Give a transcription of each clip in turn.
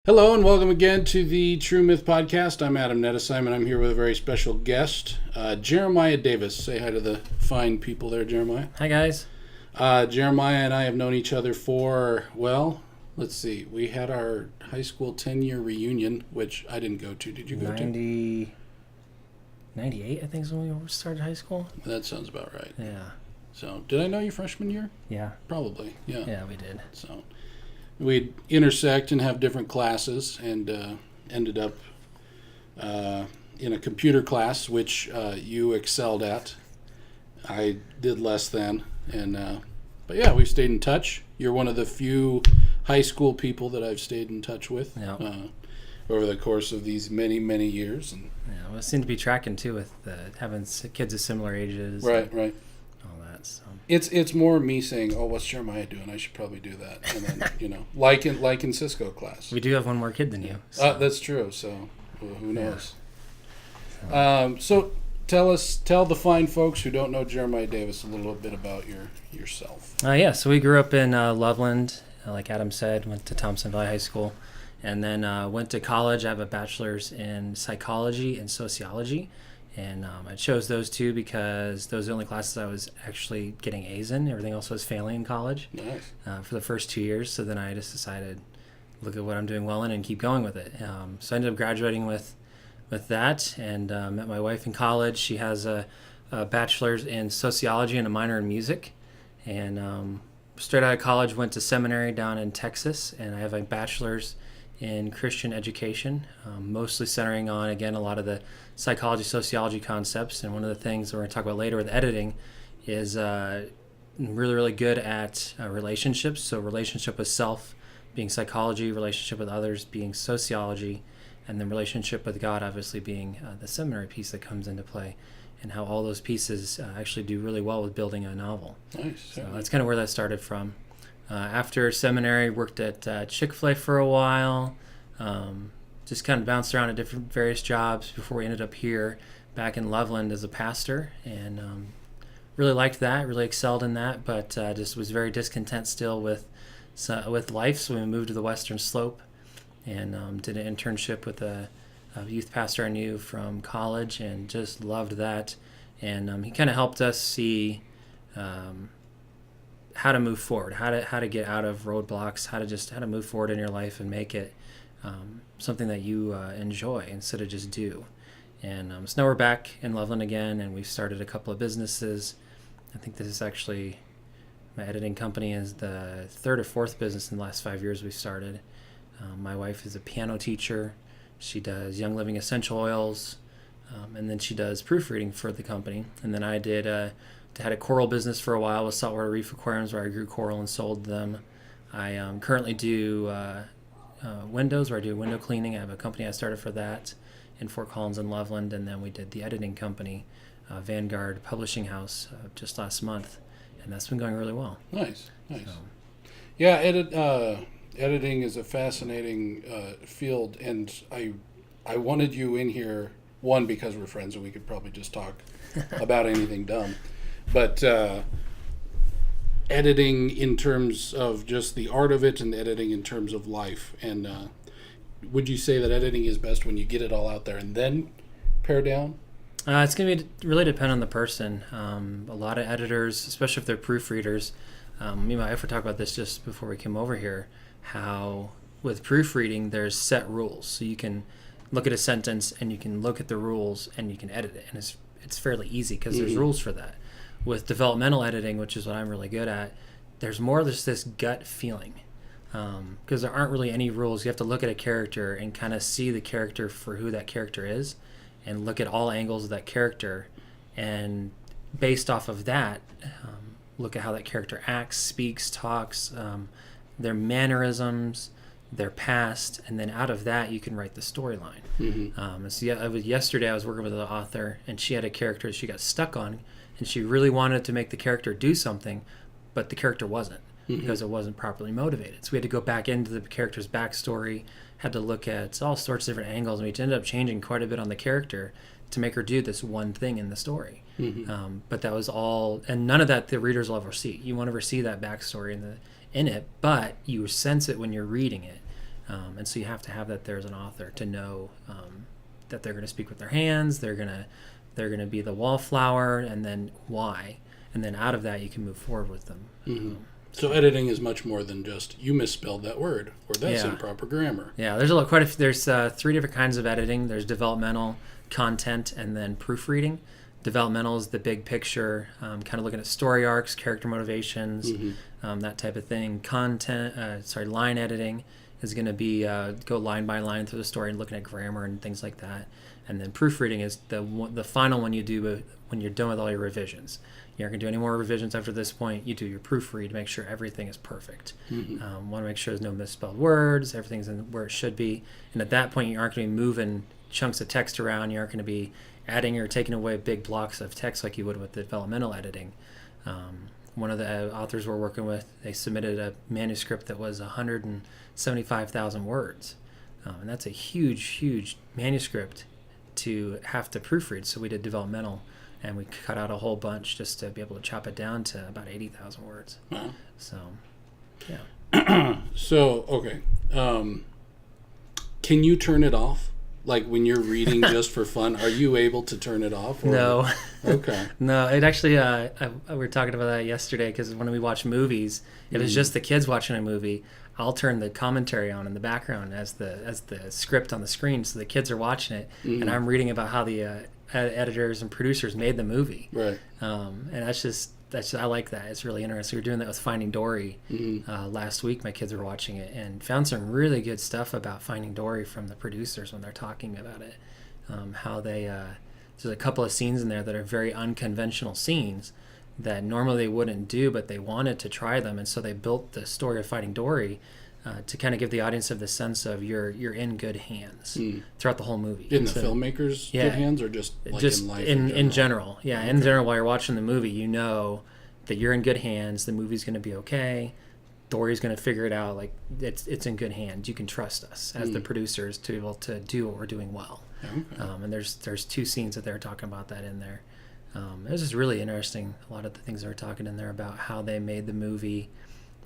Hello and welcome again to the True Myth Podcast. I'm Adam Nettesheim and I'm here with a very special guest, Jeremiah Davis. Say hi to the fine people there, Jeremiah. Hi, guys. Jeremiah and I have known each other for, well, let's see. We had our high school 10-year reunion, which I didn't go to. Did you go to? 98, I think, is when we started high school. That sounds about right. Yeah. So, did I know you freshman year? Yeah. Probably, yeah. Yeah, we did. So, we'd intersect and have different classes and ended up in a computer class, which you excelled at. I did less than. But yeah, we've stayed in touch. You're one of the few high school people that I've stayed in touch with over the course of these many, many years. And yeah, well, it seemed to be tracking, too, with having kids of similar ages. Right. All that, so. It's more me saying, oh, what's Jeremiah doing? I should probably do that. And then, like in Cisco class. We do have one more kid than you. So. That's true. So who knows? Yeah. So tell the fine folks who don't know Jeremiah Davis a little bit about yourself. So we grew up in Loveland, like Adam said, went to Thompson Valley High School, and then went to college. I have a bachelor's in psychology and sociology. And I chose those two because those are the only classes I was actually getting A's in. Everything else was failing in college. Nice. For the first 2 years. So then I just decided, look at what I'm doing well in and keep going with it. So I ended up graduating with that and met my wife in college. She has a bachelor's in sociology and a minor in music. And straight out of college, went to seminary down in Texas. And I have a bachelor's in Christian education, mostly centering on, again, a lot of the psychology, sociology concepts. And one of the things that we're going to talk about later with editing is really, really good at relationships. So relationship with self being psychology, relationship with others being sociology, and then relationship with God obviously being the seminary piece that comes into play, and how all those pieces actually do really well with building a novel. Nice. So that's kind of where that started from. After seminary, worked at Chick-fil-A for a while, just kind of bounced around at different various jobs before we ended up here back in Loveland as a pastor, and really liked that, really excelled in that, but just was very discontent still with life, so we moved to the Western Slope and did an internship with a youth pastor I knew from college and just loved that, and he kind of helped us see how to move forward, how to get out of roadblocks, how to move forward in your life and make it something that you enjoy instead of just do. And so now we're back in Loveland again, and we've started a couple of businesses. I think this is actually, my editing company is the third or fourth business in the last 5 years we've started. My wife is a piano teacher. She does Young Living essential oils, and then she does proofreading for the company. And then I had a coral business for a while with saltwater reef aquariums where I grew coral and sold them. I currently do windows, where I do window cleaning. I have a company I started for that in Fort Collins and Loveland, and then we did the editing company, Vanguard Publishing House, just last month, and that's been going really well. Nice. So. Yeah, editing is a fascinating field, and I wanted you in here, one, because we're friends and we could probably just talk about anything dumb. But editing in terms of just the art of it and editing in terms of life. And would you say that editing is best when you get it all out there and then pare down? It's going to really depend on the person. A lot of editors, especially if they're proofreaders, me and my wife were talking about this just before we came over here, how with proofreading there's set rules. So you can look at a sentence and you can look at the rules and you can edit it. And it's fairly easy because there's rules for that. With developmental editing, which is what I'm really good at, there's more just this gut feeling. Because there aren't really any rules. You have to look at a character and kind of see the character for who that character is and look at all angles of that character. And based off of that, look at how that character acts, speaks, talks, their mannerisms, their past, and then out of that you can write the storyline. Yesterday I was working with an author, and she had a character she got stuck on, and she really wanted to make the character do something, but the character wasn't, because it wasn't properly motivated. So we had to go back into the character's backstory, had to look at all sorts of different angles, and we ended up changing quite a bit on the character to make her do this one thing in the story. But that was all, and none of that the readers will ever see. You won't ever see that backstory in it, but you sense it when you're reading it. And so you have to have that there as an author to know that they're going to speak with their hands, they're going to be the wallflower, and then why. And then out of that, you can move forward with them. Mm-hmm. So editing is much more than just, you misspelled that word, or that's Yeah. improper grammar. Yeah, there's there's 3 different kinds of editing. There's developmental, content, and then proofreading. Developmental is the big picture, kind of looking at story arcs, character motivations, that type of thing. Line editing is going to be go line by line through the story and looking at grammar and things like that. And then proofreading is the final one you do when you're done with all your revisions. You're not going to do any more revisions after this point. You do your proofread to make sure everything is perfect. Want to make sure there's no misspelled words, everything's in where it should be. And at that point, you aren't going to be moving chunks of text around. You aren't going to be adding or taking away big blocks of text like you would with developmental editing. One of the authors we're working with, they submitted a manuscript that was 175,000 words. And that's a huge, huge manuscript to have to proofread. So we did developmental, and we cut out a whole bunch just to be able to chop it down to about 80,000 words. Wow. So, yeah. So, okay. Can you turn it off? Like when you're reading just for fun, are you able to turn it off? Or... No. Okay. No, it actually, we were talking about that yesterday, because when we watch movies, if it's just the kids watching a movie, I'll turn the commentary on in the background as the script on the screen, so the kids are watching it, and I'm reading about how the editors and producers made the movie. Right. And that's just I like that. It's really interesting. We were doing that with Finding Dory last week. My kids were watching it and found some really good stuff about Finding Dory from the producers when they're talking about it. How they there's a couple of scenes in there that are very unconventional scenes that normally they wouldn't do, but they wanted to try them, and so they built the story of Finding Dory to kind of give the audience of the sense of you're in good hands throughout the whole movie. In the filmmakers' good hands, or just like in life? In general. Yeah, okay. In general, while you're watching the movie, you know that you're in good hands. The movie's going to be okay. Dory's going to figure it out. Like it's in good hands. You can trust us as the producers to be able to do what we're doing well. Okay. And there's 2 scenes that they're talking about that in there. It was just really interesting. A lot of the things they were talking in there about how they made the movie,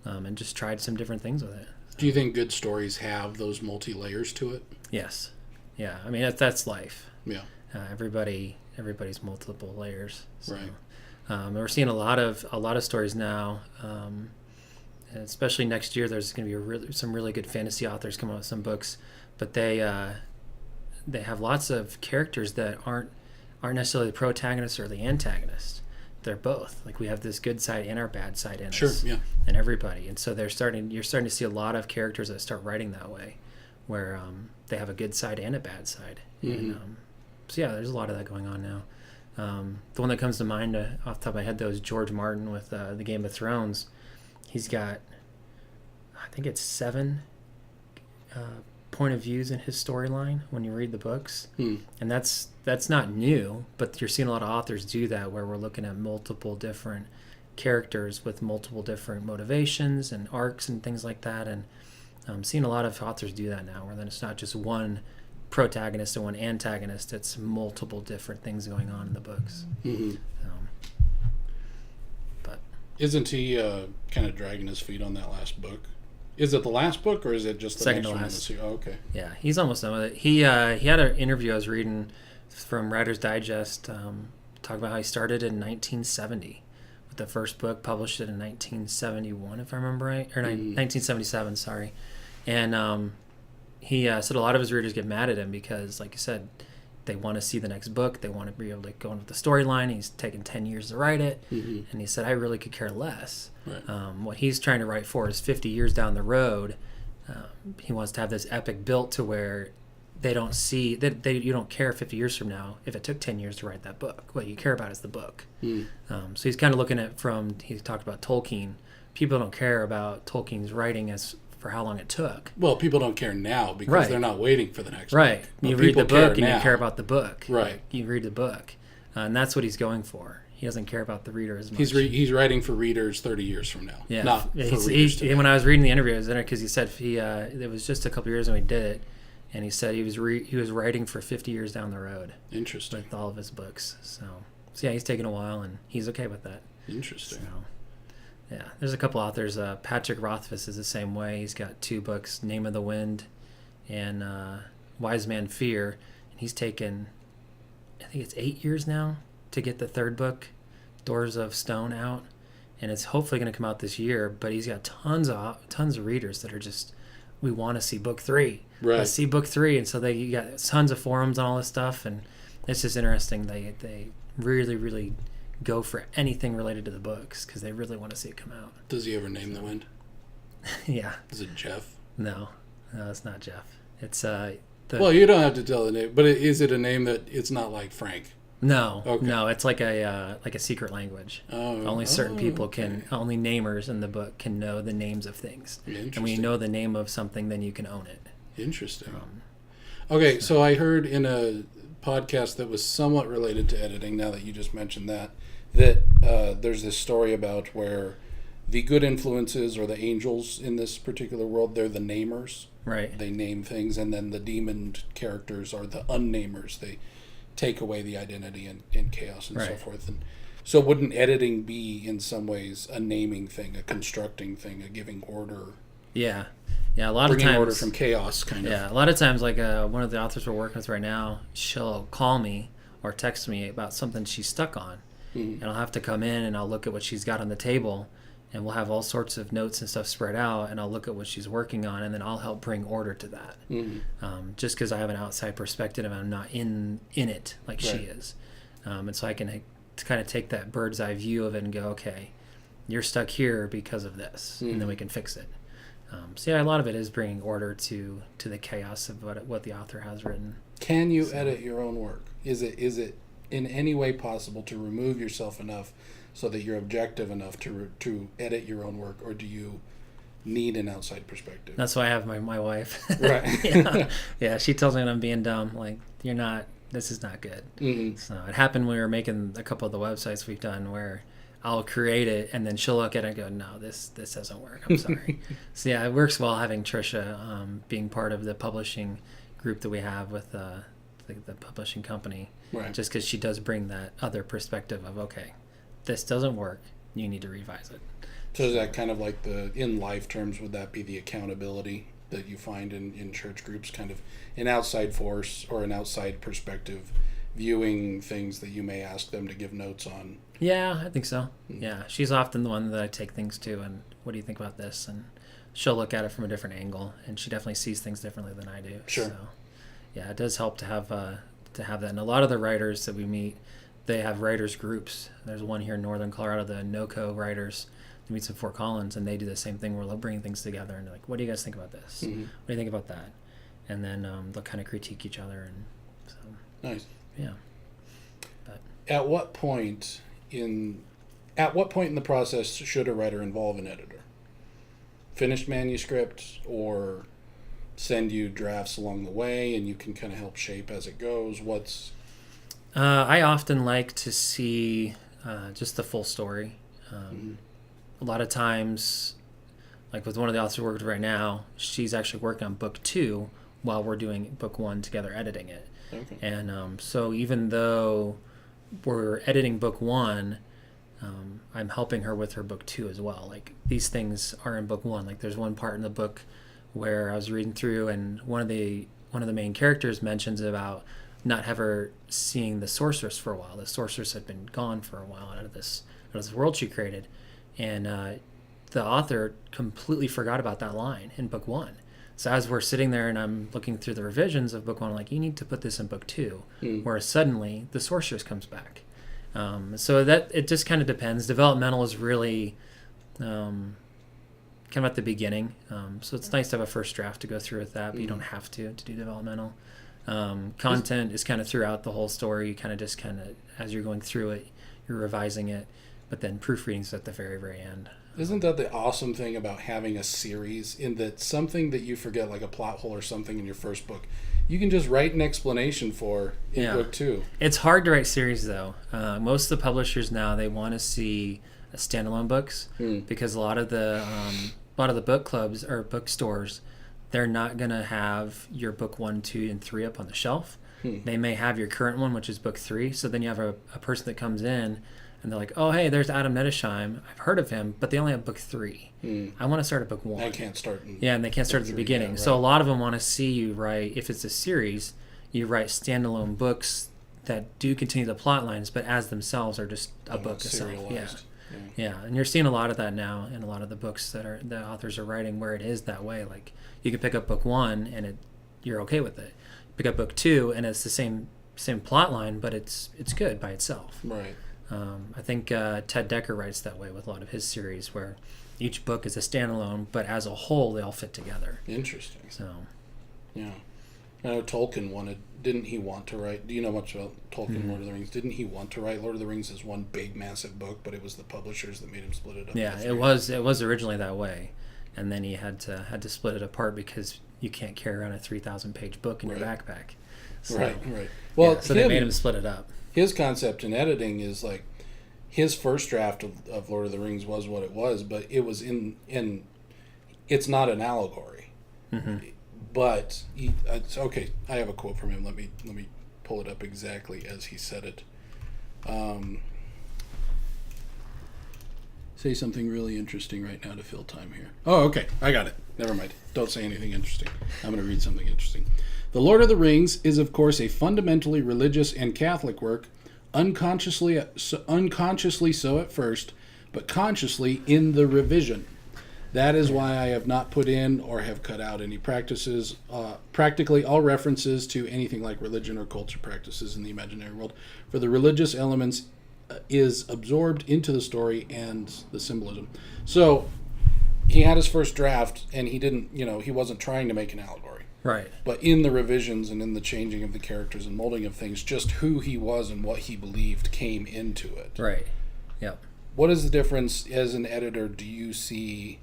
and just tried some different things with it. Do you think good stories have those multi-layers to it? Yes. Yeah. I mean, that's life. Yeah. Everybody's multiple layers. So. Right. We're seeing a lot of stories now. Especially next year, there's going to be some really good fantasy authors coming out with some books, but they have lots of characters that aren't necessarily the protagonist or the antagonist. They're both. Like we have this good side and our bad side in us. Yeah. And everybody. And so you're starting to see a lot of characters that start writing that way, where they have a good side and a bad side. And, so yeah, there's a lot of that going on now. The one that comes to mind off the top of my head, though, is George Martin with the Game of Thrones. He's got, I think it's 7 point of views in his storyline when you read the books. And that's not new, but you're seeing a lot of authors do that, where we're looking at multiple different characters with multiple different motivations and arcs and things like that. And I'm seeing a lot of authors do that now, where then it's not just one protagonist and one antagonist, it's multiple different things going on in the books. But isn't he kind of dragging his feet on that last book? Is it the last book, or is it just the second next to last? Oh, okay. Yeah, he's almost done with it. He had an interview I was reading from Writer's Digest, talking about how he started in 1970 with the first book, published it in 1971, if I remember right, or 1977. Sorry, and he said a lot of his readers get mad at him because, like you said, they want to see the next book. They want to be able to go in with the storyline. He's taken 10 years to write it. And he said, I really could care less. Right. What he's trying to write for is 50 years down the road. He wants to have this epic built to where they don't see that you don't care 50 years from now if it took 10 years to write that book. What you care about is the book. So he's kind of looking at he talked about Tolkien. People don't care about Tolkien's writing as for how long it took. Well, people don't care now because they're not waiting for the next book. You read the book and you care about the book. Right. Like, you read the book. And that's what he's going for. He doesn't care about the reader as much. He's writing for readers 30 years from now. Yeah. Not for readers today. When I was reading the interview, it was interesting because he said it was just a couple years when we did it, and he said he was writing for 50 years down the road. Interesting. With all of his books. So yeah, he's taken a while, and he's okay with that. Interesting. Yeah, there's a couple authors. Patrick Rothfuss is the same way. He's got 2 books, Name of the Wind and Wise Man Fear. And he's taken, I think it's 8 years now to get the 3rd book, Doors of Stone, out. And it's hopefully going to come out this year. But he's got tons of readers that are just, we want to see book 3. Right. Let's see book 3. And so you got tons of forums and all this stuff. And it's just interesting. They really, really go for anything related to the books because they really want to see it come out. Does he ever name the wind? Yeah. Is it Jeff? No, it's not Jeff. It's well, you don't have to tell the name, but is it a name that it's not like Frank? No, Okay. no, it's like a secret language. Only certain people can, only namers in the book can know the names of things. And when you know the name of something, then you can own it. Interesting. Okay, so I heard in a podcast that was somewhat related to editing, now that you just mentioned that there's this story about where the good influences or the angels in this particular world, they're the namers. Right. They name things, and then the demon characters are the unnamers. They take away the identity and chaos and so forth. And so wouldn't editing be in some ways a naming thing, a constructing thing, a giving order? Yeah. Yeah, a lot of times. Bringing order times from chaos, kind of. Yeah, a lot of times, like one of the authors we're working with right now, she'll call me or text me about something she's stuck on. And I'll have to come in and I'll look at what she's got on the table, and we'll have all sorts of notes and stuff spread out, and I'll look at what she's working on, and then I'll help bring order to that. Just because I have an outside perspective and I'm not in it like she is. And so I can kind of take that bird's eye view of it and go, okay, you're stuck here because of this, and then we can fix it. So yeah, a lot of it is bringing order to the chaos of what the author has written. Can you edit your own work? Is it in any way possible to remove yourself enough so that you're objective enough to edit your own work, or do you need an outside perspective? That's why I have my wife. Right. Yeah, she tells me when I'm being dumb, like, you're not, this is not good. So it happened when we were making a couple of the websites we've done where I'll create it and then she'll look at it and go, no, this doesn't work. I'm sorry. So yeah, it works well having Trisha being part of the publishing group that we have with the publishing company. Right. Just because she does bring that other perspective of, okay, this doesn't work, you need to revise it. So is that kind of like in life terms, would that be the accountability that you find in church groups, kind of an outside force or an outside perspective viewing things that you may ask them to give notes on? Yeah, I think so. Yeah, she's often the one that I take things to, and what do you think about this? And she'll look at it from a different angle, and she definitely sees things differently than I do. Sure. So, yeah, it does help to have that. And a lot of the writers that we meet, they have writers groups. There's one here in Northern Colorado, the NOCO writers. They meet in Fort Collins, and they do the same thing where they'll bring things together and they're like, what do you guys think about this? What do you think about that? And then they'll kind of critique each other. And so, nice. Yeah. But at what point in the process should a writer involve an editor? Finished manuscript, or send you drafts along the way and you can kind of help shape as it goes? I often like to see just the full story. A lot of times, like with one of the authors we're working with right now, she's actually working on book 2 while we're doing book 1 together, editing it. Okay. And so even though we're editing book 1, I'm helping her with her book 2 as well. Like, these things are in book 1. Like, there's one part in the book where I was reading through, and one of the main characters mentions about not ever seeing the sorceress for a while. The sorceress had been gone for a while out of this world she created, and the author completely forgot about that line in book 1. So as we're sitting there and I'm looking through the revisions of book 1, I'm like, you need to put this in book 2, where suddenly the sorceress comes back. So that it just kind of depends. Developmental is really kind of at the beginning. So it's nice to have a first draft to go through with that, but you don't have to do developmental. Content is kind of throughout the whole story. You kind of just as you're going through it, you're revising it, but then proofreading's at the very, very end. Isn't that the awesome thing about having a series, in that something that you forget, like a plot hole or something in your first book, you can just write an explanation for in book 2. It's hard to write series, though. Most of the publishers now, they want to see standalone books, because a lot of the book clubs or bookstores, they're not going to have your book 1, 2, and 3 up on the shelf. They may have your current one, which is book 3. So then you have a person that comes in and they're like, oh, hey, there's Adam Nettesheim. I've heard of him, but they only have book 3. I want to start at book 1. I can't start. And they can't start at the beginning. Right. So a lot of them want to see you write, if it's a series, you write standalone books that do continue the plot lines, but as themselves are just a book itself. Yeah, and you're seeing a lot of that now in a lot of the books that the authors are writing, where it is that way. Like, you can pick up book 1 and you're okay with it. Pick up book 2 and it's the same plot line, but it's good by itself. Right. I think Ted Dekker writes that way with a lot of his series, where each book is a standalone, but as a whole, they all fit together. Interesting. So, yeah. I know Tolkien didn't he want to write, do you know much about Tolkien, Lord of the Rings? Didn't he want to write Lord of the Rings as one big, massive book, but it was the publishers that made him split it up? Yeah, it was originally that way. And then he had to split it apart because you can't carry around a 3,000-page book in your backpack. So, right. Well, so they made him split it up. His concept in editing is like, his first draft of Lord of the Rings was what it was, but it was in it's not an allegory. But it's okay. I have a quote from him. Let me pull it up exactly as he said it. Say something really interesting right now to fill time here. Oh, okay. I got it. Never mind. Don't say anything interesting. I'm going to read something interesting. The Lord of the Rings is, of course, a fundamentally religious and Catholic work, unconsciously so at first, but consciously in the revision. That is why I have not put in or have cut out any practices, practically all references to anything like religion or culture practices in the imaginary world, for the religious elements is absorbed into the story and the symbolism. So he had his first draft, and he didn't, he wasn't trying to make an allegory. Right. But in the revisions and in the changing of the characters and molding of things, just who he was and what he believed came into it. Right. Yeah. What is the difference as an editor do you see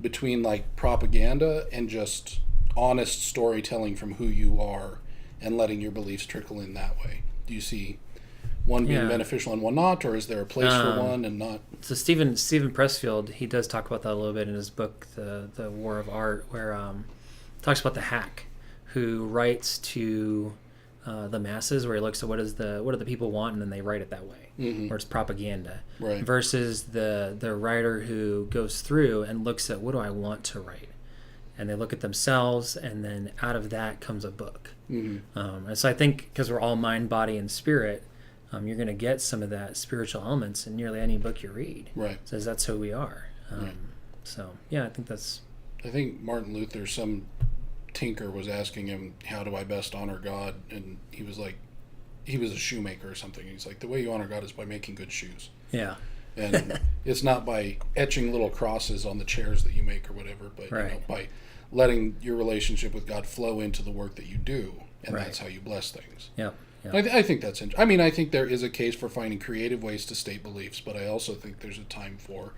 between like propaganda and just honest storytelling from who you are and letting your beliefs trickle in that way? Do you see one being beneficial and one not, or is there a place for one and not? So Stephen Pressfield, he does talk about that a little bit in his book, The War of Art, where talks about the hack who writes to the masses, where he looks at what do the people want, and then they write it that way, where it's propaganda, right, versus the writer who goes through and looks at what do I want to write, and they look at themselves, and then out of that comes a book. And so I think because we're all mind, body, and spirit, you're going to get some of that spiritual elements in nearly any book you read. Right. Says that's who we are. So yeah, I think Martin Luther, some tinker was asking him, how do I best honor God? And he was like, he was a shoemaker or something. He's like, the way you honor God is by making good shoes. Yeah. And it's not by etching little crosses on the chairs that you make or whatever, but by letting your relationship with God flow into the work that you do, and that's how you bless things. Yeah. I think that's interesting. I mean, I think there is a case for finding creative ways to state beliefs, but I also think there's a time for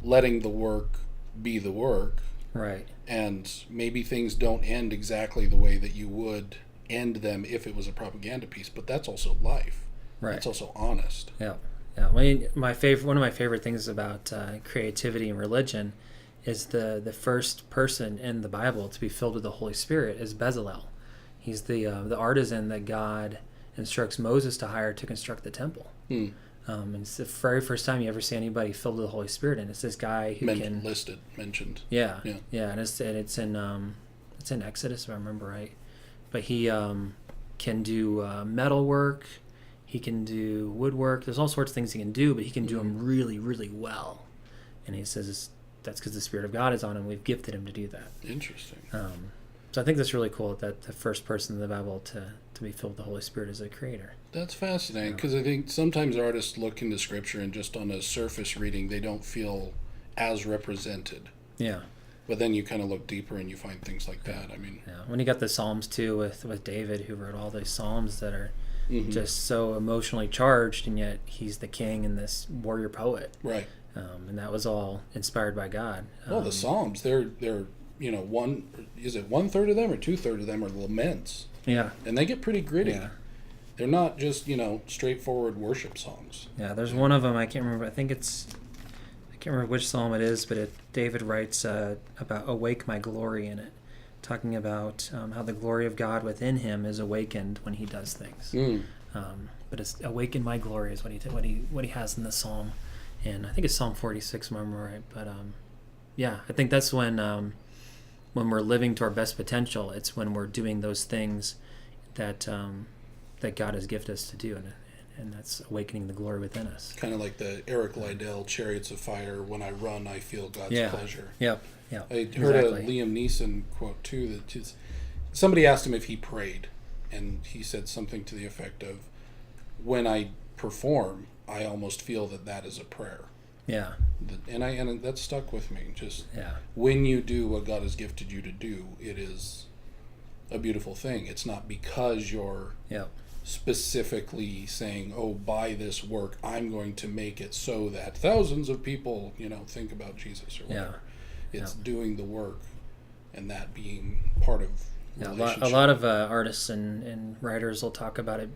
letting the work be the work. Right. And maybe things don't end exactly the way that you would end them if it was a propaganda piece, but that's also life. Right. It's also honest. Yeah. Yeah. One of my favorite things about creativity and religion is the first person in the Bible to be filled with the Holy Spirit is Bezalel. He's the artisan that God instructs Moses to hire to construct the temple. And it's the very first time you ever see anybody filled with the Holy Spirit, and it's this guy who mentioned. Yeah, and it's in Exodus if I remember right. But he can do metal work, he can do woodwork. There's all sorts of things he can do, but he can do them really, really well. And he says that's because the Spirit of God is on him. We've gifted him to do that. Interesting. So I think that's really cool that the first person in the Bible to be filled with the Holy Spirit is a creator. That's fascinating, because I think sometimes artists look into Scripture and just on a surface reading, they don't feel as represented. Yeah. But then you kind of look deeper and you find things like that. I mean, when you got the Psalms too with David, who wrote all these Psalms that are just so emotionally charged, and yet he's the king and this warrior poet. Right. And that was all inspired by God. Well, the Psalms, they're one third of them or 2/3 of them are laments. Yeah. And they get pretty gritty. Yeah. They're not just, straightforward worship songs. Yeah, there's one of them, I can't remember, I can't remember which psalm it is, but David writes about awake my glory in it, talking about how the glory of God within him is awakened when he does things. But it's "Awaken My Glory" is what he has in the psalm, and I think it's Psalm 46, if I'm right. But yeah, I think that's when we're living to our best potential. It's when we're doing those things that that God has gifted us to do, and that's awakening the glory within us. Kind of like the Eric Liddell "Chariots of Fire." When I run, I feel God's pleasure. Yep. I heard a Liam Neeson quote too. That somebody asked him if he prayed, and he said something to the effect of, "When I perform, I almost feel that is a prayer." Yeah. And that stuck with me. Just Yeah. when you do what God has gifted you to do, it is a beautiful thing. It's not because you're specifically saying, "Oh, by this work, I'm going to make it so that thousands of people, think about Jesus," or whatever. It's doing the work, and that being part of relationship. A lot of artists and writers will talk about it.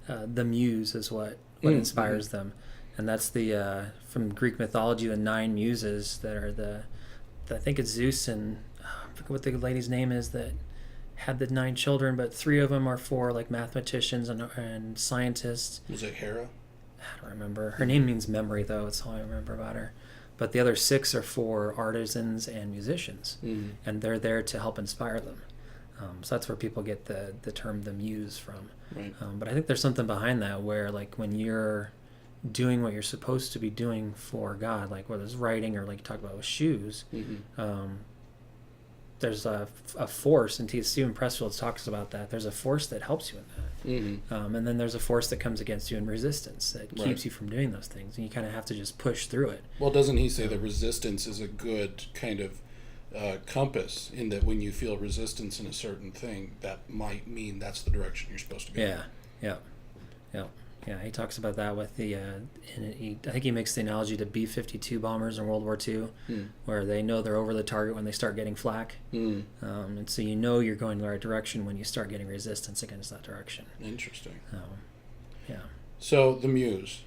The muse is what inspires them, and that's the from Greek mythology, the 9 muses that are I think it's Zeus and I forget what the lady's name is that had the 9 children, but 3 of them are for like mathematicians and scientists. Was it Hera? I don't remember. Her name means memory, though. That's all I remember about her. But the other 6 are for artisans and musicians, and they're there to help inspire them. So that's where people get the term the muse from. Right. But I think there's something behind that where, like, when you're doing what you're supposed to be doing for God, like whether it's writing or like you talk about with shoes, there's a force, and Stephen Pressfield talks about that. There's a force that helps you in that. And then there's a force that comes against you in resistance that keeps you from doing those things. And you kind of have to just push through it. Well, doesn't he say that resistance is a good kind of compass, in that when you feel resistance in a certain thing, that might mean that's the direction you're supposed to go? Yeah, he talks about that with the, I think he makes the analogy to B-52 bombers in World War II, where they know they're over the target when they start getting flak. And so you're going the right direction when you start getting resistance against that direction. Interesting. Yeah. So the muse.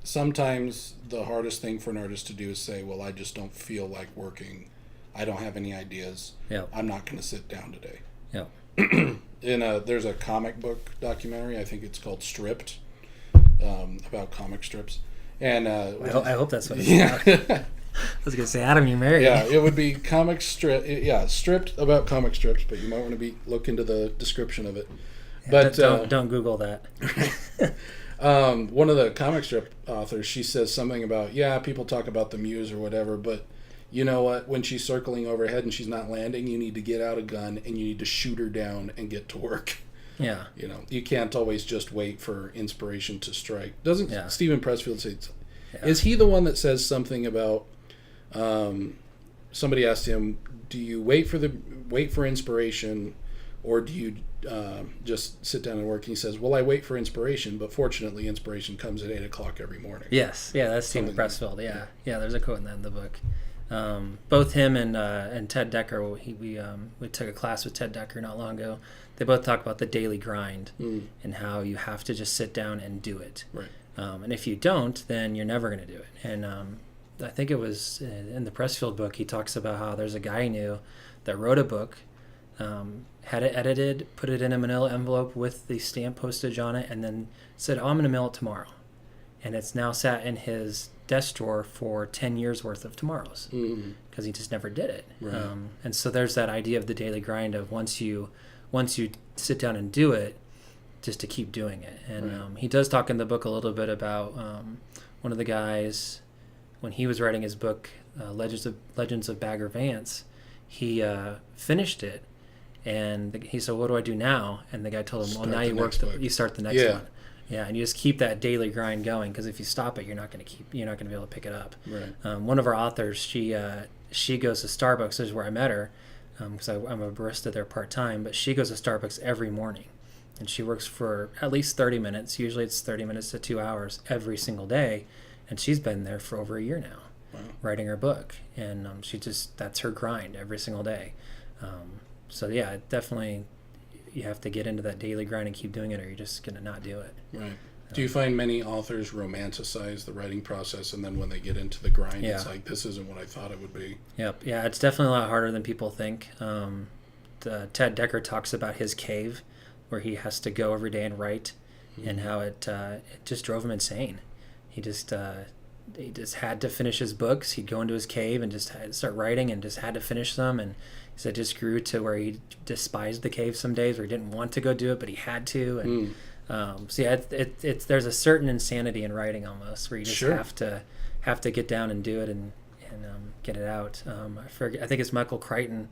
Sometimes the hardest thing for an artist to do is say, well, I just don't feel like working. I don't have any ideas. I'm not going to sit down today. There's a comic book documentary, I think it's called Stripped, about comic strips, and I hope that's what it's about. I was gonna say, Adam, you married. Yeah, it would be Stripped about comic strips, but you might want to look into the description of it. But don't Google that. One of the comic strip authors, she says something about people talk about the muse or whatever, but you know what? When she's circling overhead and she's not landing, you need to get out a gun and you need to shoot her down and get to work. Yeah. You can't always just wait for inspiration to strike. Doesn't Stephen Pressfield say? Is he the one that says something about? Somebody asked him, "Do you wait for inspiration, or do you just sit down and work?" And he says, "Well, I wait for inspiration, but fortunately, inspiration comes at 8:00 every morning." Yes. Yeah, that's Stephen Pressfield. Yeah. There's a quote in that in the book. Both him and Ted Decker, we took a class with Ted Decker not long ago. They both talk about the daily grind and how you have to just sit down and do it. Right. And if you don't, then you're never going to do it. And I think it was in the Pressfield book, he talks about how there's a guy he knew that wrote a book, had it edited, put it in a manila envelope with the stamp postage on it, and then said, "Oh, I'm going to mail it tomorrow." And it's now sat in his desk drawer for 10 years worth of tomorrows because he just never did it. Right. And so there's that idea of the daily grind of once you sit down and do it, just to keep doing it. And he does talk in the book a little bit about one of the guys, when he was writing his book, Legends of Bagger Vance, he finished it, and he said, "What do I do now?" And the guy told him, "Well, now you start the next one." Yeah, and you just keep that daily grind going, because if you stop it, you're not going to be able to pick it up. Right. One of our authors, she goes to Starbucks. This is where I met her, because I'm a barista there part time. But she goes to Starbucks every morning, and she works for at least 30 minutes. Usually it's 30 minutes to 2 hours every single day, and she's been there for over a year now, writing her book. And that's her grind every single day. So yeah, definitely. You have to get into that daily grind and keep doing it, or you're just going to not do it. Right. Do you find many authors romanticize the writing process, and then when they get into the grind, it's like, this isn't what I thought it would be? Yep. Yeah, it's definitely a lot harder than people think. Ted Decker talks about his cave, where he has to go every day and write. and how it just drove him insane. He just had to finish his books. He'd go into his cave and just start writing and just had to finish them. And he said it just grew to where he despised the cave some days, where he didn't want to go do it, but he had to. And so yeah, it's there's a certain insanity in writing almost, where you just have to get down and do it and get it out. I think it's Michael Crichton.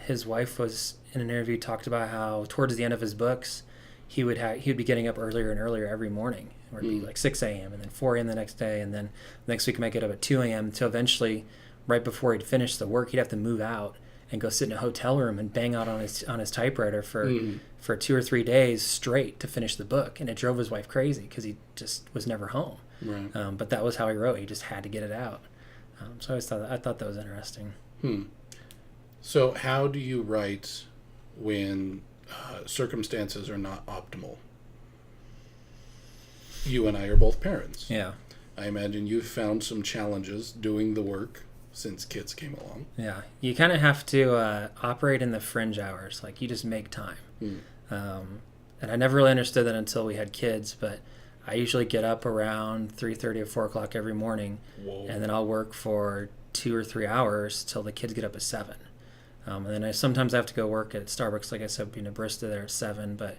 His wife was in an interview, talked about how towards the end of his books, he would be getting up earlier and earlier every morning, or it'd be like 6 a.m. and then 4 a.m. the next day, and then next week he might get up at 2 a.m. until eventually, right before he'd finish the work, he'd have to move out and go sit in a hotel room and bang out on his typewriter for 2 or 3 days straight to finish the book, and it drove his wife crazy because he just was never home. Right. But that was how he wrote. He just had to get it out. So I thought that was interesting. So how do you write when circumstances are not optimal? You and I are both parents. Yeah. I imagine you've found some challenges doing the work since kids came along. Yeah. You kind of have to operate in the fringe hours. Like, you just make time. And I never really understood that until we had kids, but I usually get up around 3:30 or 4 o'clock every morning. Whoa. And then I'll work for 2 or 3 hours till the kids get up at 7. And then sometimes I have to go work at Starbucks, like I said, being a barista there at 7. But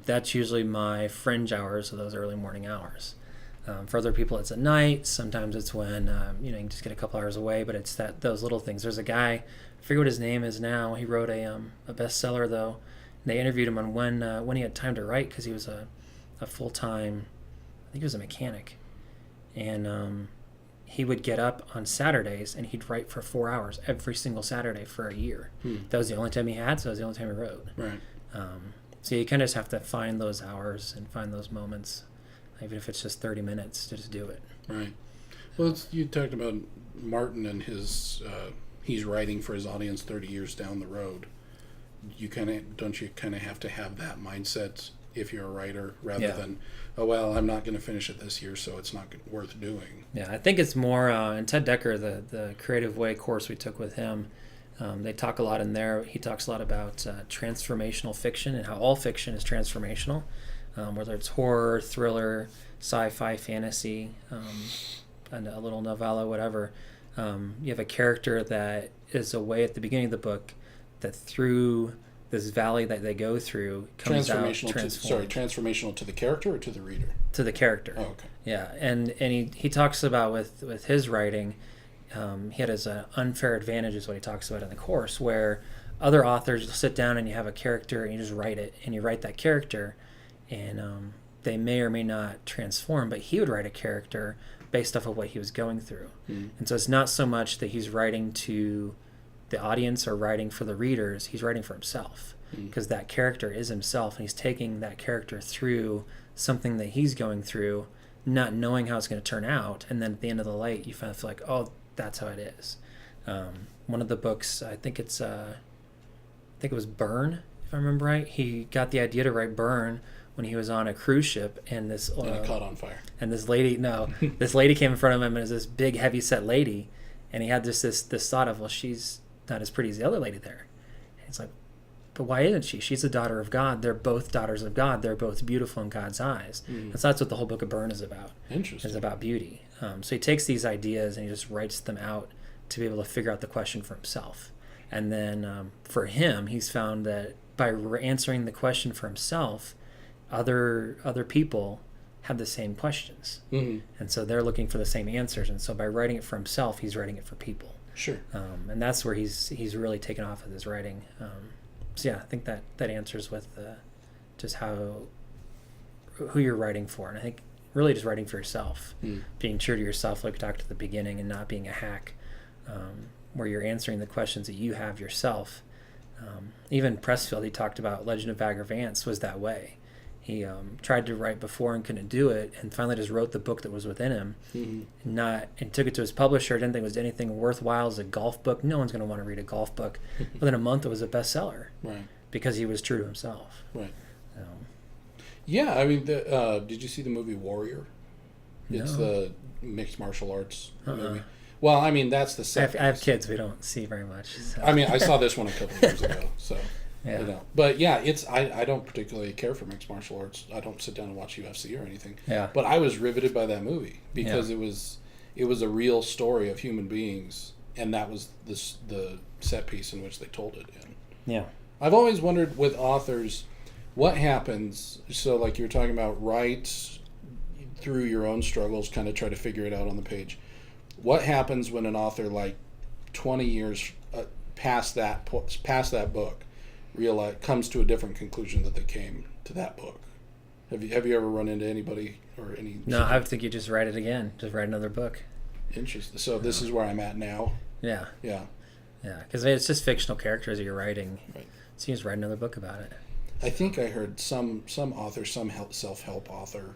that's usually my fringe hours, of those early morning hours. For other people, it's at night. Sometimes it's when you can just get a couple hours away. But it's those little things. There's a guy, I forget what his name is now. He wrote a bestseller though. And they interviewed him on when he had time to write, because he was a full-time, I think he was a mechanic, and he would get up on Saturdays and he'd write for 4 hours every single Saturday for a year. That was the only time he had, so that was the only time he wrote. Right. So you kind of just have to find those hours and find those moments, even if it's just 30 minutes, to just do it. Right. Well, you talked about Martin and his he's writing for his audience 30 years down the road. Don't you have to have that mindset if you're a writer, rather than, oh well, I'm not going to finish it this year, so it's not worth doing. Yeah, I think it's more in Ted Decker, the Creative Way course we took with him. They talk a lot in there. He talks a lot about transformational fiction and how all fiction is transformational, whether it's horror, thriller, sci-fi, fantasy, and a little novella, whatever. You have a character that is a way at the beginning of the book that through this valley that they go through comes out transformed. Transformational to the character or to the reader? To the character. Oh, okay. Yeah, and he talks about with his writing, he had his unfair advantage is what he talks about in the course, where other authors will sit down and you have a character and you just write it, and you write that character, and they may or may not transform, but he would write a character based off of what he was going through. And so it's not so much that he's writing to the audience or writing for the readers, he's writing for himself, because that character is himself, and he's taking that character through something that he's going through, not knowing how it's going to turn out, and then at the end of the light you kind of feel like, oh, that's how it is. One of the books, I think it was Burn, if I remember right, he got the idea to write Burn when he was on a cruise ship, and this and it caught on fire, and this lady came in front of him, and it was this big heavy set lady, and he had this thought of, well, she's not as pretty as the other lady there. And it's like, but why isn't she? She's a daughter of God. They're both daughters of God. They're both beautiful in God's eyes. And so that's what the whole book of Burn is about. Interesting. It's about beauty. So he takes these ideas and he just writes them out to be able to figure out the question for himself. And then for him, he's found that by answering the question for himself, other people have the same questions. And so they're looking for the same answers. And so by writing it for himself, he's writing it for people. Sure. And that's where he's really taken off with his writing. So yeah, I think that answers with just who you're writing for. And I think really just writing for yourself, being true to yourself, like we talked at the beginning, and not being a hack, where you're answering the questions that you have yourself. Even Pressfield, he talked about Legend of Bagger Vance was that way. He tried to write before and couldn't do it, and finally just wrote the book that was within him. And took it to his publisher. Didn't think it was anything worthwhile as a golf book. No one's going to want to read a golf book. Within a month, it was a bestseller. Right. Because he was true to himself. Right. Yeah, I mean, did you see the movie Warrior? It's the mixed martial arts movie. Well, I mean, that's the second. I have kids. We don't see very much. So. I mean, I saw this one a couple of years ago. So, Yeah. You know, but yeah, I don't particularly care for mixed martial arts. I don't sit down and watch UFC or anything. Yeah. But I was riveted by that movie because it was a real story of human beings, and that was the set piece in which they told it in. Yeah. I've always wondered with authors, what happens. So, like you were talking about, write through your own struggles, kind of try to figure it out on the page. What happens when an author, like 20 years past that book, comes to a different conclusion that they came to that book? Have you ever run into anybody or any? No, I think you just write it again. Just write another book. Interesting. So this is where I'm at now. Yeah. Yeah. Yeah, because it's just fictional characters that you're writing. Right. So you just write another book about it. I think I heard some author, self-help author,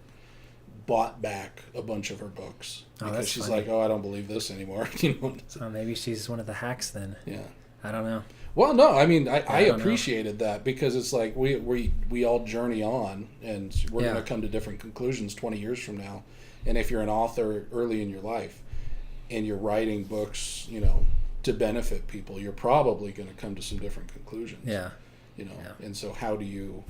bought back a bunch of her books because she's funny. like, oh, I don't believe this anymore. You know. Oh, maybe she's one of the hacks then. Yeah. I don't know. Well, no, I mean, I don't know. appreciated that because it's like we all journey on, and we're going to come to different conclusions 20 years from now. And if you're an author early in your life and you're writing books, you know, to benefit people, you're probably going to come to some different conclusions. Yeah. You know, and so how do you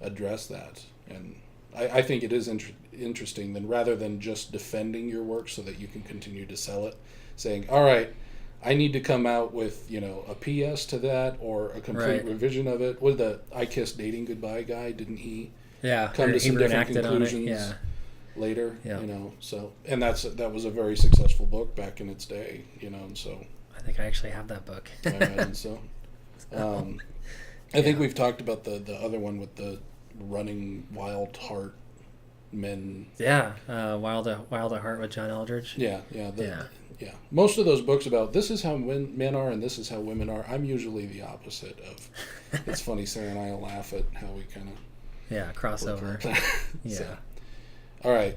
address that? And I think it is interesting, then rather than just defending your work so that you can continue to sell it, saying, all right, I need to come out with, you know, a PS to that or a complete revision of it. What did the I Kissed Dating Goodbye guy, didn't he come to some different conclusions later? Yeah. You know, so, and that was a very successful book back in its day, you know, and so. I think I actually have that book. I imagine so. I think we've talked about the other one with the running wild heart men. Yeah, Wild at Heart with John Eldridge. Yeah. Most of those books about this is how men are and this is how women are. I'm usually the opposite of. It's funny, Sarah and I laugh at how we kind of crossover. Yeah. So, all right.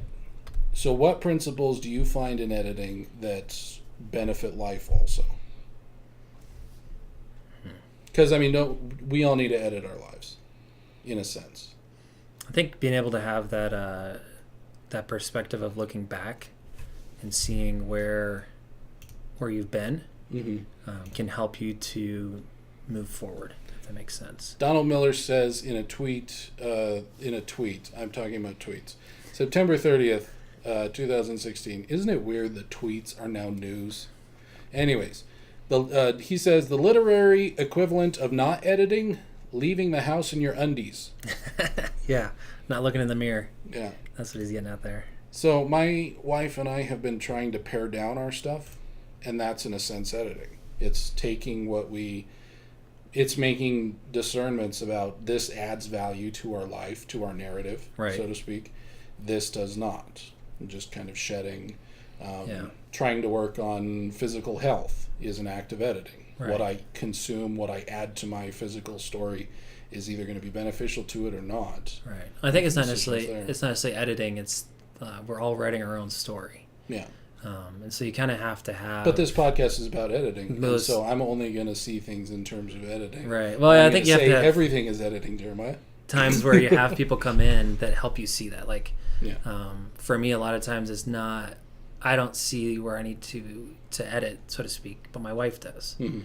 So, what principles do you find in editing that benefit life also? Because I mean, we all need to edit our lives, in a sense. I think being able to have that that perspective of looking back and seeing where you've been can help you to move forward, if that makes sense. Donald Miller says in a tweet, I'm talking about tweets, September 30th, 2016, isn't it weird that tweets are now news? Anyways, he says the literary equivalent of not editing, leaving the house in your undies. Yeah, not looking in the mirror. Yeah. That's what he's getting out there. So my wife and I have been trying to pare down our stuff, and that's in a sense editing. It's taking it's making discernments about this adds value to our life, to our narrative, so to speak. This does not. And just kind of shedding. Trying to work on physical health is an act of editing. Right. What I consume, what I add to my physical story is either going to be beneficial to it or not. Right. I think it's not necessarily editing. It's we're all writing our own story. Yeah. And so you kind of have to have. But this podcast is about editing, and so I'm only going to see things in terms of editing. Right. Well, I think you have to have everything is editing, Jeremiah. Times where you have people come in that help you see that. Like, for me, a lot of times it's not. I don't see where I need to edit, so to speak, but my wife does. Mm-hmm.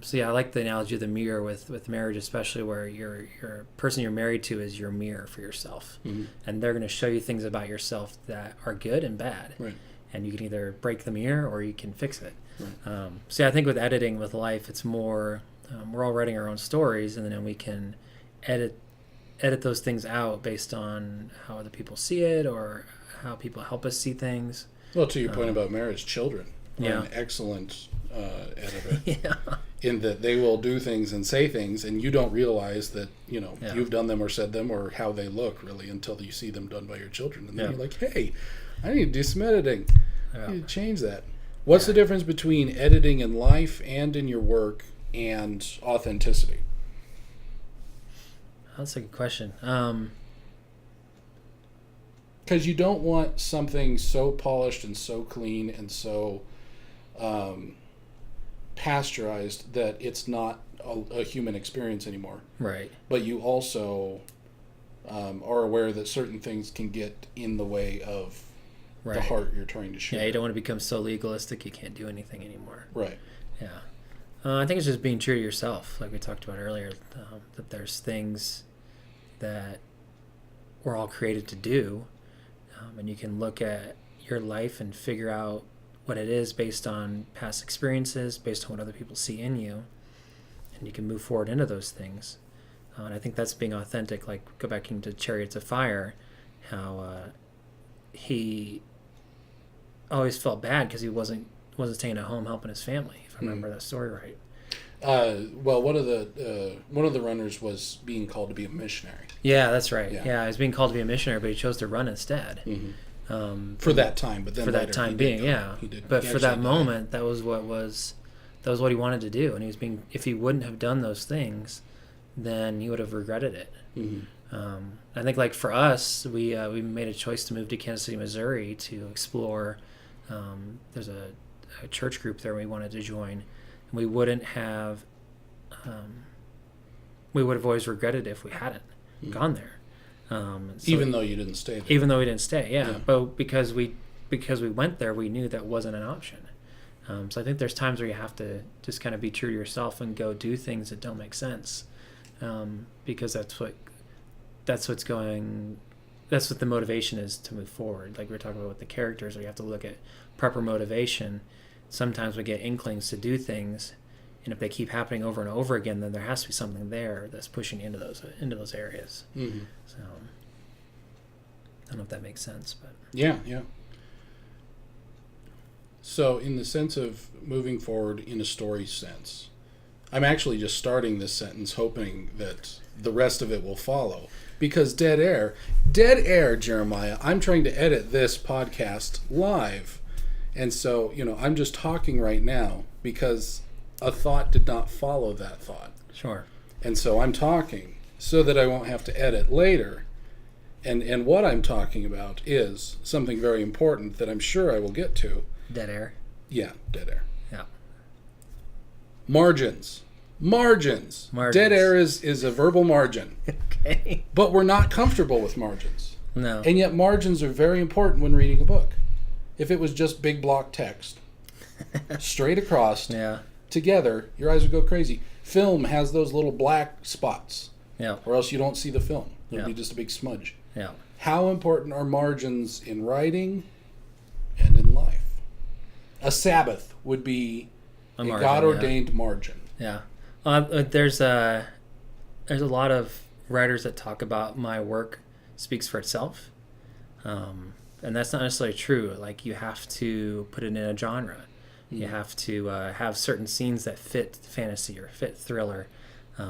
So yeah, I like the analogy of the mirror with marriage, especially where your person you're married to is your mirror for yourself, and they're going to show you things about yourself that are good and bad, right. And you can either break the mirror or you can fix it. Right. So yeah, I think with editing, with life, it's more we're all writing our own stories, and then we can edit those things out based on how other people see it or how people help us see things. Well, to your point about marriage, children are an excellent editor. In that they will do things and say things, and you don't realize that you've done them or said them or how they look really until you see them done by your children, and then you're like, hey, I need to do some editing. I need to change that. What's the difference between editing in life and in your work and authenticity? That's a good question. Because you don't want something so polished and so clean and so pasteurized that it's not a human experience anymore. Right. But you also are aware that certain things can get in the way of the heart you're trying to share. Yeah, you don't want to become so legalistic you can't do anything anymore. Right. Yeah. I think it's just being true to yourself, like we talked about earlier, that there's things that we're all created to do, and you can look at your life and figure out what it is based on past experiences, based on what other people see in you, and you can move forward into those things. And I think that's being authentic. Like, go back into Chariots of Fire, how he always felt bad because he wasn't staying at home helping his family, if I remember that story right. Well, one of the runners was being called to be a missionary. Yeah, that's right. Yeah. Yeah, he was being called to be a missionary, but he chose to run instead. For that time, but then for later that time he being, did, yeah. he did. But He for that actually moment, that was what he wanted to do, and he was being. If he wouldn't have done those things, then he would have regretted it. I think, like for us, we made a choice to move to Kansas City, Missouri, to explore. There's a church group there we wanted to join, and we wouldn't have. We would have always regretted it if we hadn't gone there. Even though you didn't stay there. Even though we didn't stay, Yeah. But because we went there, we knew that wasn't an option. So I think there's times where you have to just kind of be true to yourself and go do things that don't make sense, because that's what the motivation is to move forward. Like we were talking about with the characters, where you have to look at proper motivation. Sometimes we get inklings to do things, and if they keep happening over and over again, then there has to be something there that's pushing into those areas. So I don't know if that makes sense, but Yeah. So, in the sense of moving forward in a story sense, I'm actually just starting this sentence hoping that the rest of it will follow. Because dead air, Jeremiah, I'm trying to edit this podcast live. And so, I'm just talking right now because a thought did not follow that thought. sure. And so I'm talking so that I won't have to edit later. And what I'm talking about is something very important that I'm sure I will get to. Dead air. Yeah, dead air. Yeah. Margins. Dead air is a verbal margin. Okay. But we're not comfortable with margins. No. And yet margins are very important when reading a book. If it was just big block text, straight across, Yeah. together, your eyes would go crazy. Film has those little black spots, Yeah. or else you don't see the film. It would Yeah. be just a big smudge. Yeah. How important are margins in writing and in life? A Sabbath would be a margin, God-ordained margin. Yeah. There's a lot of writers that talk about my work speaks for itself, and that's not necessarily true. Like, you have to put it in a genre. You have to have certain scenes that fit fantasy or fit thriller.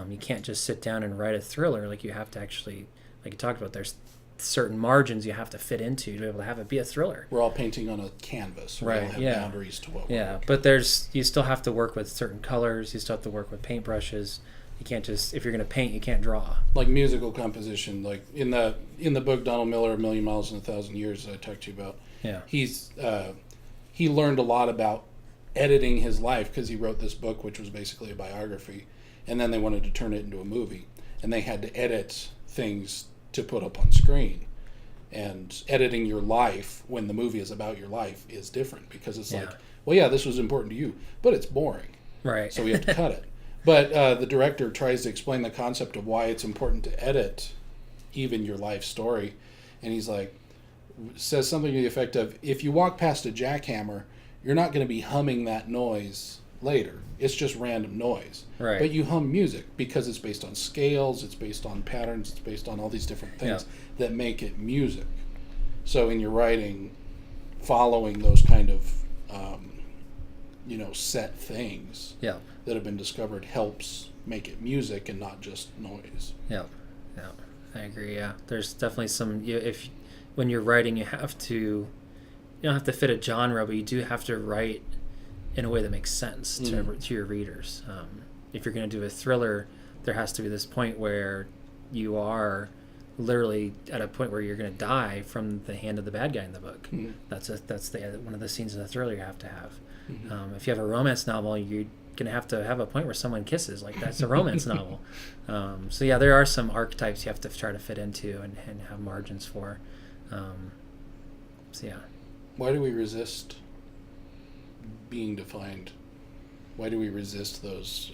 You can't just sit down and write a thriller. Like, you have to actually, like you talked about, there's certain margins you have to fit into to be able to have it be a thriller. We're all painting on a canvas. We all Right, have yeah. boundaries to what we're Yeah, working. but you still have to work with certain colors. You still have to work with paintbrushes. You can't just, if you're going to paint, you can't draw. Like musical composition, like in the book Donald Miller, A Million Miles in a Thousand Years, that I talked to you about. Yeah. He learned a lot about editing his life because he wrote this book, which was basically a biography, and then they wanted to turn it into a movie, and they had to edit things to put up on screen. And editing your life when the movie is about your life is different because it's like, well, yeah, this was important to you, but it's boring. Right. So we have to cut it. But the director tries to explain the concept of why it's important to edit even your life story. And he's like, says something to the effect of, if you walk past a jackhammer, you're not going to be humming that noise later. It's just random noise. Right. But you hum music because it's based on scales, it's based on patterns, it's based on all these different things that make it music. So in your writing, following those kind of, set things Yeah. that have been discovered helps make it music and not just noise. Yeah. Yeah. I agree. Yeah. There's definitely some, when you're writing, you don't have to fit a genre, but you do have to write in a way that makes sense to your readers. If you're going to do a thriller, there has to be this point where you are literally at a point where you're going to die from the hand of the bad guy in the book. That's one of the scenes in the thriller you have to have. If you have a romance novel, you're going to have a point where someone kisses. Like, that's a romance novel. So yeah, there are some archetypes you have to try to fit into and have margins for. So yeah. Why do we resist being defined? Why do we resist those?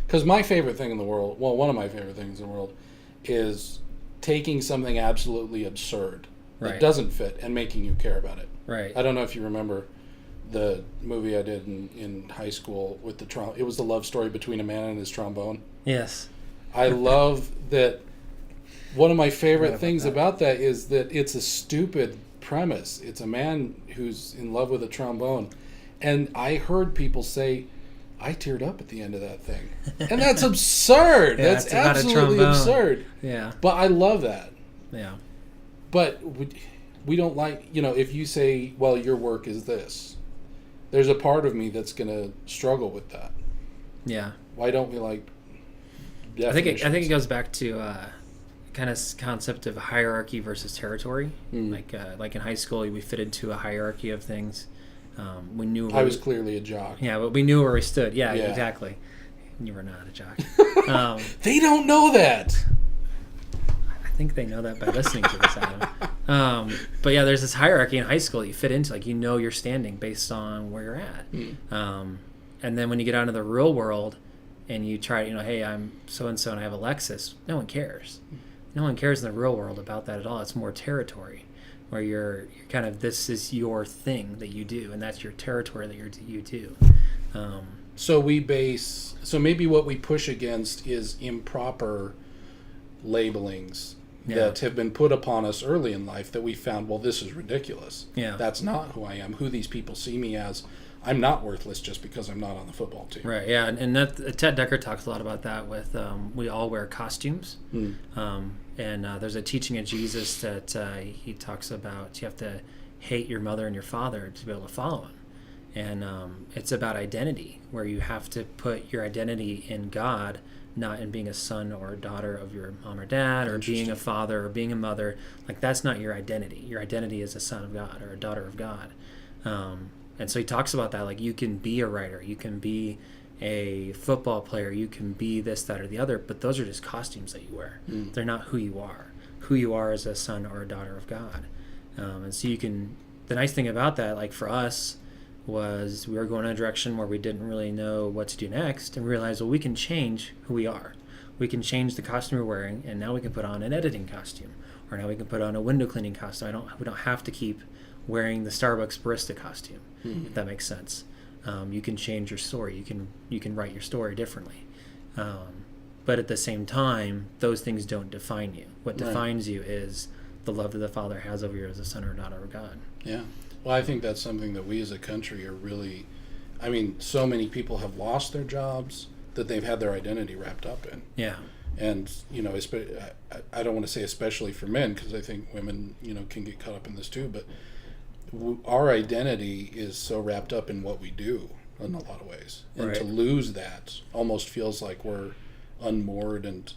Because my favorite thing in the world, well, one of my favorite things in the world, is taking something absolutely absurd that Right. doesn't fit and making you care about it. Right. I don't know if you remember the movie I did in high school with the it was the love story between a man and his trombone. Yes. I love that. One of my favorite About things that. about that is that it's a stupid premise. It's a man who's in love with a trombone. And I heard people say, I teared up at the end of that thing. And that's absurd. Yeah, That's it's about a absolutely trombone. absurd. Yeah. But I love that. Yeah. But we don't like, if you say, well, your work is this, there's a part of me that's going to struggle with that. Yeah. Why don't we like I think it definitions? goes back to kind of concept of hierarchy versus territory. Mm. Like in high school, we fit into a hierarchy of things. We knew I was clearly a jock. yeah, but we knew where we stood. Yeah, Yeah. exactly. You were not a jock. They don't know that. I think they know that by listening to this, Adam. But yeah, there's this hierarchy in high school that you fit into. Like, your standing based on where you're at. Mm. And then when you get out into the real world and you try, hey, I'm so-and-so and I have a Lexus, no one cares. No one cares in the real world about that at all. It's more territory where you're kind of, this is your thing that you do, and that's your territory that you do. So maybe what we push against is improper labelings that have been put upon us early in life that we found, well, this is ridiculous. Yeah. That's not who I am. Who these people see me as, I'm not worthless just because I'm not on the football team. Right, yeah, and that Ted Decker talks a lot about that with we all wear costumes. And there's a teaching of Jesus that he talks about you have to hate your mother and your father to be able to follow him. And it's about identity, where you have to put your identity in God, not in being a son or a daughter of your mom or dad, or being a father or being a mother. Like, that's not your identity. Your identity is a son of God or a daughter of God. And so he talks about that, like, you can be a writer, you can be a football player, you can be this, that, or the other, but those are just costumes that you wear. They're not who you are. Who you are is a son or a daughter of God. And so the nice thing about that, like for us, was we were going in a direction where we didn't really know what to do next, and we realized, well, we can change who we are. We can change the costume we're wearing, and now we can put on an editing costume, or now we can put on a window cleaning costume. We don't have to keep wearing the Starbucks barista costume, if that makes sense. You can change your story. You can write your story differently. But at the same time, those things don't define you. What defines you is the love that the Father has over you as a son or daughter of God. Yeah. Well, I think that's something that we as a country are really, so many people have lost their jobs that they've had their identity wrapped up in. Yeah. And, I don't want to say especially for men, because I think women, can get caught up in this too, but our identity is so wrapped up in what we do in a lot of ways. And to lose that almost feels like we're unmoored and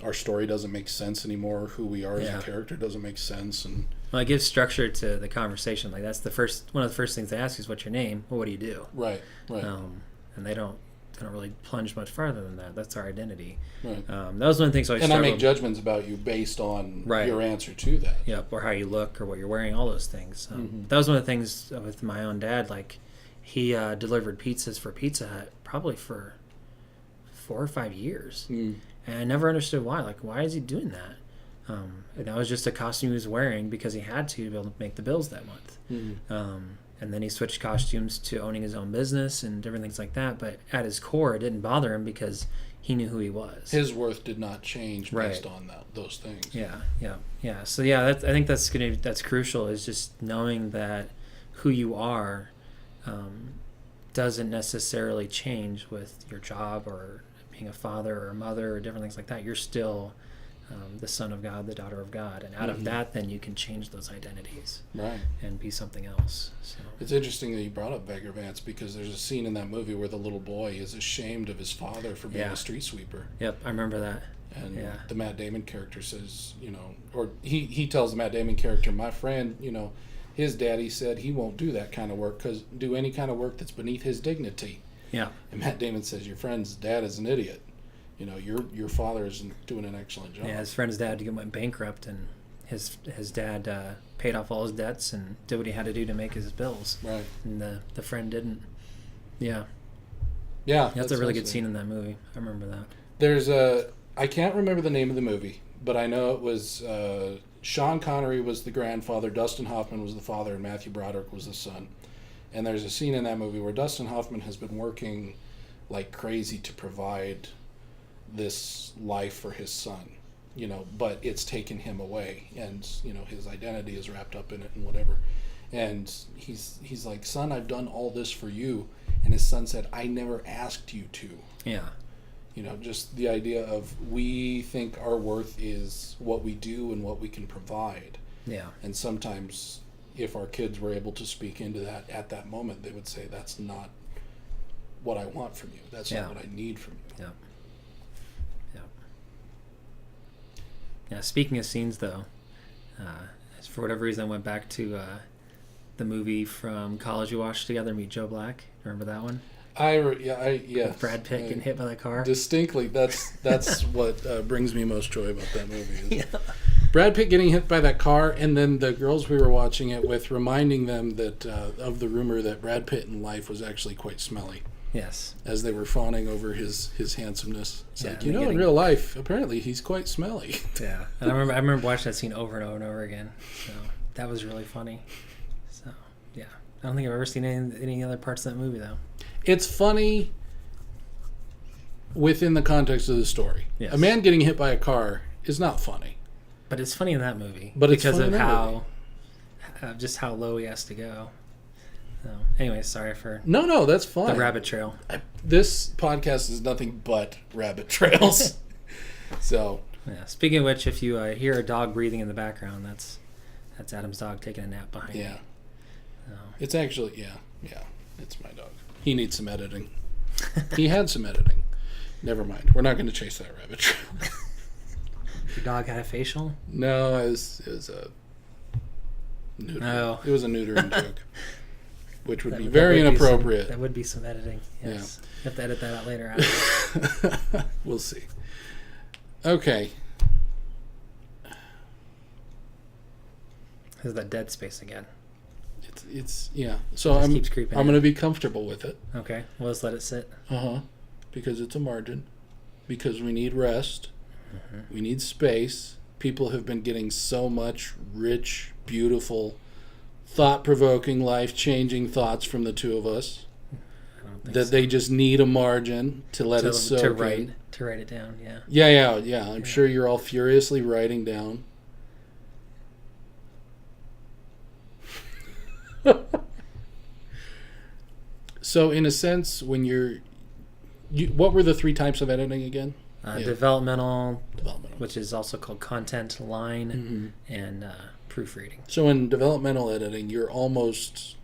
our story doesn't make sense anymore. Who we are as a character doesn't make sense. And well, it gives structure to the conversation. Like, that's one of the first things they ask is, what's your name? Well, what do you do? Right. And they don't really plunge much farther than that. That's our identity. Right. That was one of the things I And I make judgments about you based on your answer to that. Yep, or how you look, or what you're wearing, all those things. That was one of the things with my own dad. Like, he delivered pizzas for Pizza Hut probably for 4 or 5 years. And I never understood why. Like, why is he doing that? And that was just a costume he was wearing because he had to be able to make the bills that month. And then he switched costumes to owning his own business and different things like that. But at his core, it didn't bother him because he knew who he was. His worth did not change based on those things. Yeah. So I think that's crucial, is just knowing that who you are doesn't necessarily change with your job or being a father or a mother or different things like that. You're still the son of God, the daughter of God, and out of that, then you can change those identities, and be something else. So it's interesting that you brought up Beggar Vance, because there's a scene in that movie where the little boy is ashamed of his father for being a street sweeper. Yep, I remember that. And the Matt Damon character says, or he tells the Matt Damon character, my friend, his daddy said he won't do that kind of work, do any kind of work that's beneath his dignity. Yeah. And Matt Damon says, your friend's dad is an idiot. Your father isn't doing an excellent job. Yeah, his friend's dad went bankrupt, and his dad paid off all his debts and did what he had to do to make his bills. Right. And the friend didn't. Yeah. Yeah, That's a really good scene in that movie. I remember that. There's I can't remember the name of the movie, but I know it was Sean Connery was the grandfather, Dustin Hoffman was the father, and Matthew Broderick was the son. And there's a scene in that movie where Dustin Hoffman has been working like crazy to provide this life for his son, but it's taken him away, and his identity is wrapped up in it and whatever. And he's like, son, I've done all this for you. And his son said, I never asked you to. Yeah. Just the idea of we think our worth is what we do and what we can provide. Yeah. And sometimes if our kids were able to speak into that at that moment, they would say, that's not what I want from you. That's not what I need from you. Yeah. Yeah. Yeah. Speaking of scenes, though, for whatever reason, I went back to the movie from college we watched together, Meet Joe Black. Remember that one? Yeah. Brad Pitt getting hit by the car. Distinctly, that's what brings me most joy about that movie. Is Brad Pitt getting hit by that car, and then the girls we were watching it with reminding them that of the rumor that Brad Pitt in life was actually quite smelly. Yes. As they were fawning over his handsomeness. It's like, in real life, apparently he's quite smelly. Yeah. And I remember watching that scene over and over and over again. So that was really funny. So yeah. I don't think I've ever seen any other parts of that movie, though. It's funny within the context of the story. Yes. A man getting hit by a car is not funny. But it's funny in that movie. But it's because funny of just how low he has to go. So, anyway, sorry for No, that's fine. the rabbit trail. This podcast is nothing but rabbit trails. So yeah. Speaking of which, if you hear a dog breathing in the background, that's Adam's dog taking a nap behind me. So. It's actually it's my dog. He needs some editing. He had some editing. Never mind. We're not going to chase that rabbit trail. Your dog had a facial? No, it was a neutering. Oh. It was a neutering joke, which would be very inappropriate. That would be some editing. Yes. You have to edit that out later. We'll see. Okay. There's that dead space again. It's So I'm going to be comfortable with it. Okay. Well, let's let it sit. Because it's a margin. Because we need rest. Mm-hmm. We need space. People have been getting so much rich, beautiful, thought-provoking, life-changing thoughts from the two of us that they just need a margin to let it soak in. To write it down, yeah. Yeah. I'm sure you're all furiously writing down. So, in a sense, when what were the 3 types of editing again? Developmental, which is also called content, line, and proofreading. So in developmental editing, you're almost,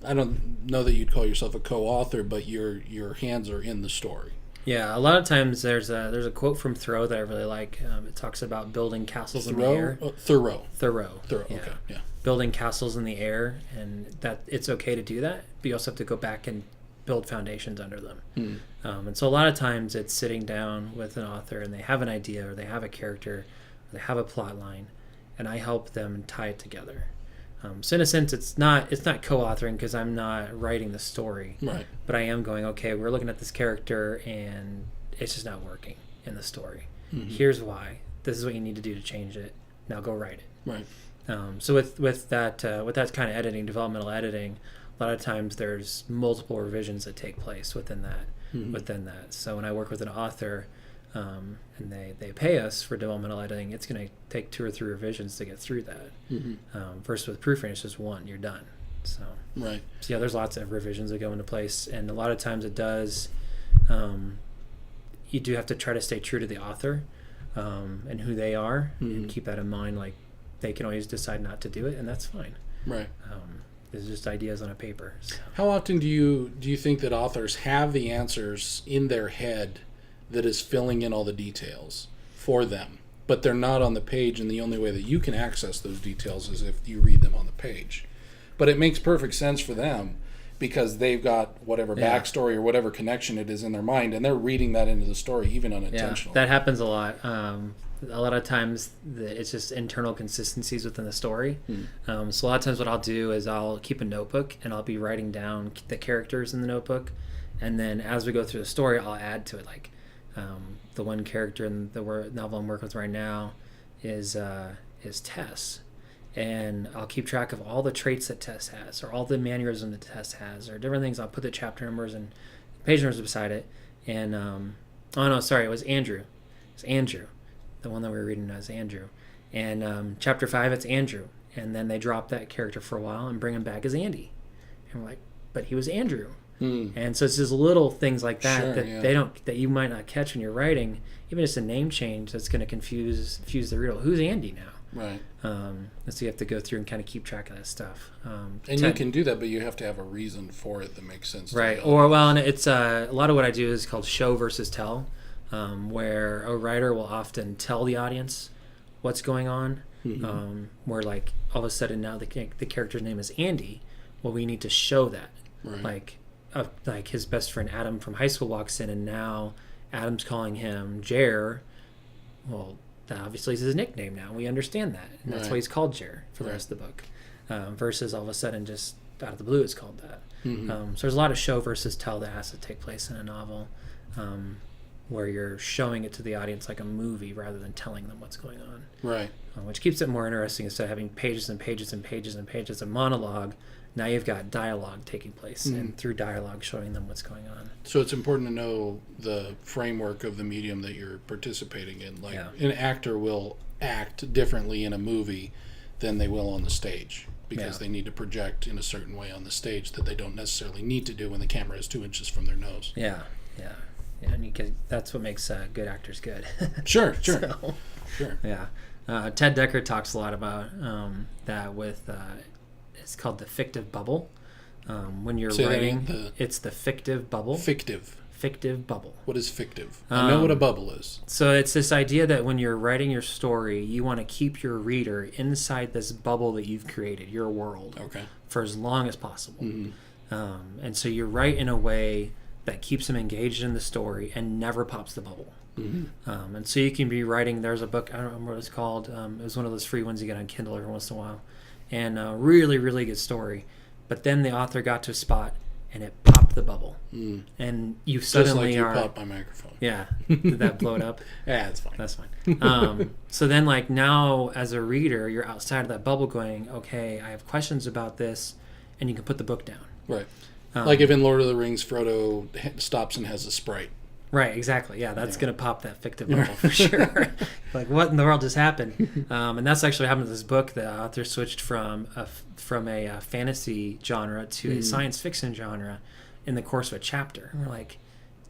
I don't know that you'd call yourself a co-author, but your hands are in the story. Yeah, a lot of times there's a quote from Thoreau that I really like. It talks about building castles in the air. Thoreau. Yeah. Okay, yeah. Building castles in the air, and that it's okay to do that, but you also have to go back and build foundations under them. And so a lot of times it's sitting down with an author and they have an idea or they have a character or they have a plot line, and I help them tie it together. So in a sense, it's not co-authoring because I'm not writing the story, right? But I am going, okay, we're looking at this character and it's just not working in the story. Here's why. This is what you need to do to change it. Now go write it. Right. So with that kind of editing, developmental editing, a lot of times there's multiple revisions that take place within that. So when I work with an author, and they pay us for developmental editing, it's going to take 2 or 3 revisions to get through that. Versus with proofreading, it's just 1, you're done. So right. So yeah, there's lots of revisions that go into place, and a lot of times it does. You do have to try to stay true to the author and who they are, and keep that in mind. Like they can always decide not to do it, and that's fine. Right. It's just ideas on a paper. So. How often do you think that authors have the answers in their head that is filling in all the details for them, but they're not on the page, and the only way that you can access those details is if you read them on the page? But it makes perfect sense for them because they've got whatever backstory or whatever connection it is in their mind, and they're reading that into the story, even unintentionally. Yeah, that happens a lot. A lot of times it's just internal consistencies within the story. So a lot of times what I'll do is I'll keep a notebook and I'll be writing down the characters in the notebook And then as we go through the story, I'll add to it. Like the one character in the novel I'm working with right now is Tess. And I'll keep track of all the traits that Tess has, or all the mannerisms that Tess has, or different things. I'll put the chapter numbers and page numbers beside it. And it was Andrew. It's Andrew. The one that we were reading is Andrew. And chapter 5, it's Andrew. And then they drop that character for a while and bring him back as Andy. And we're like, but he was Andrew. And so it's just little things like that that you might not catch when you're writing. Even just a name change that's going to confuse the reader. Who's Andy now? Right. And so you have to go through and kind of keep track of that stuff. And you can do that, but you have to have a reason for it that makes sense. Right. And it's a lot of what I do is called show versus tell, where a writer will often tell the audience what's going on. Where like all of a sudden now the character's name is Andy. Well, we need to show that. Right. Like his best friend Adam from high school walks in, and now Adam's calling him Jer. Well, that obviously is his nickname now. We understand that, and that's why he's called Jer for the rest of the book. Versus all of a sudden just out of the blue it's called that. So there's a lot of show versus tell that has to take place in a novel, where you're showing it to the audience like a movie rather than telling them what's going on. Right. Which keeps it more interesting. Instead of having pages and pages and pages and pages of monologue, now you've got dialogue taking place, and through dialogue showing them what's going on. So it's important to know the framework of the medium that you're participating in. Like an actor will act differently in a movie than they will on the stage, because they need to project in a certain way on the stage that they don't necessarily need to do when the camera is 2 inches from their nose. Yeah, and that's what makes good actors good. Sure. Yeah. Ted Decker talks a lot about that with... it's called the fictive bubble. When you're writing, it's the fictive bubble. Fictive bubble. What is fictive? I know what a bubble is. So it's this idea that when you're writing your story, you want to keep your reader inside this bubble that you've created, your world, for as long as possible. And so you write in a way that keeps them engaged in the story and never pops the bubble. And so you can be writing, there's a book, I don't remember what it's called. It was one of those free ones you get on Kindle every once in a while. And a really, really good story. But then the author got to a spot and it popped the bubble. And you suddenly just like you popped my microphone. Yeah. Did that blow it up? Yeah, it's fine. That's fine. So then like now as a reader, you're outside of that bubble going, okay, I have questions about this, and you can put the book down. Right. Like if in Lord of the Rings, Frodo stops and has a Sprite. Right, exactly. Yeah, that's going to pop that fictive bubble for sure. Like, what in the world just happened? And that's actually what happened to this book. The author switched from a fantasy genre to a science fiction genre in the course of a chapter. And we're like,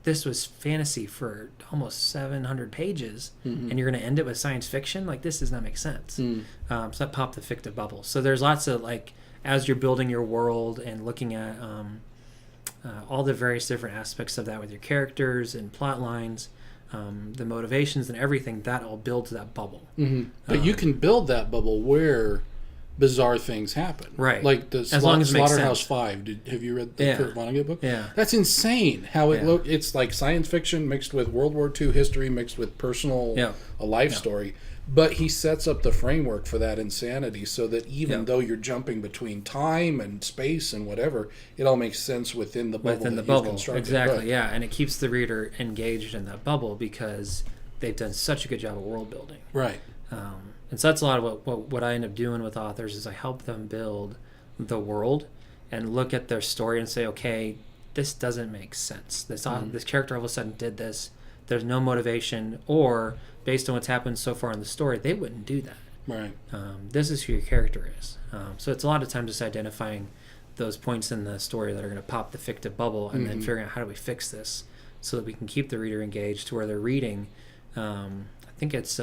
this was fantasy for almost 700 pages, and you're going to end it with science fiction? Like, this does not make sense. So that popped the fictive bubble. So there's lots of, like, as you're building your world and looking at... all the various different aspects of that with your characters and plot lines, the motivations and everything, that all builds that bubble. But you can build that bubble where bizarre things happen. Right. Like the Slaughterhouse 5. Have you read the Kurt Vonnegut book? Yeah. That's insane how it looked. It's like science fiction mixed with World War II history mixed with personal, a life story. But he sets up the framework for that insanity so that even though you're jumping between time and space and whatever, it all makes sense within the bubble. You've constructed. Exactly, right. yeah. And it keeps the reader engaged in that bubble because they've done such a good job of world building. Right. And so that's a lot of what I end up doing with authors is I help them build the world and look at their story and say, okay, this doesn't make sense. This character all of a sudden did this. There's no motivation, or based on what's happened so far in the story, they wouldn't do that. Right. This is who your character is. So it's a lot of times just identifying those points in the story that are going to pop the fictive bubble, and then figuring out how do we fix this so that we can keep the reader engaged to where they're reading. I think it's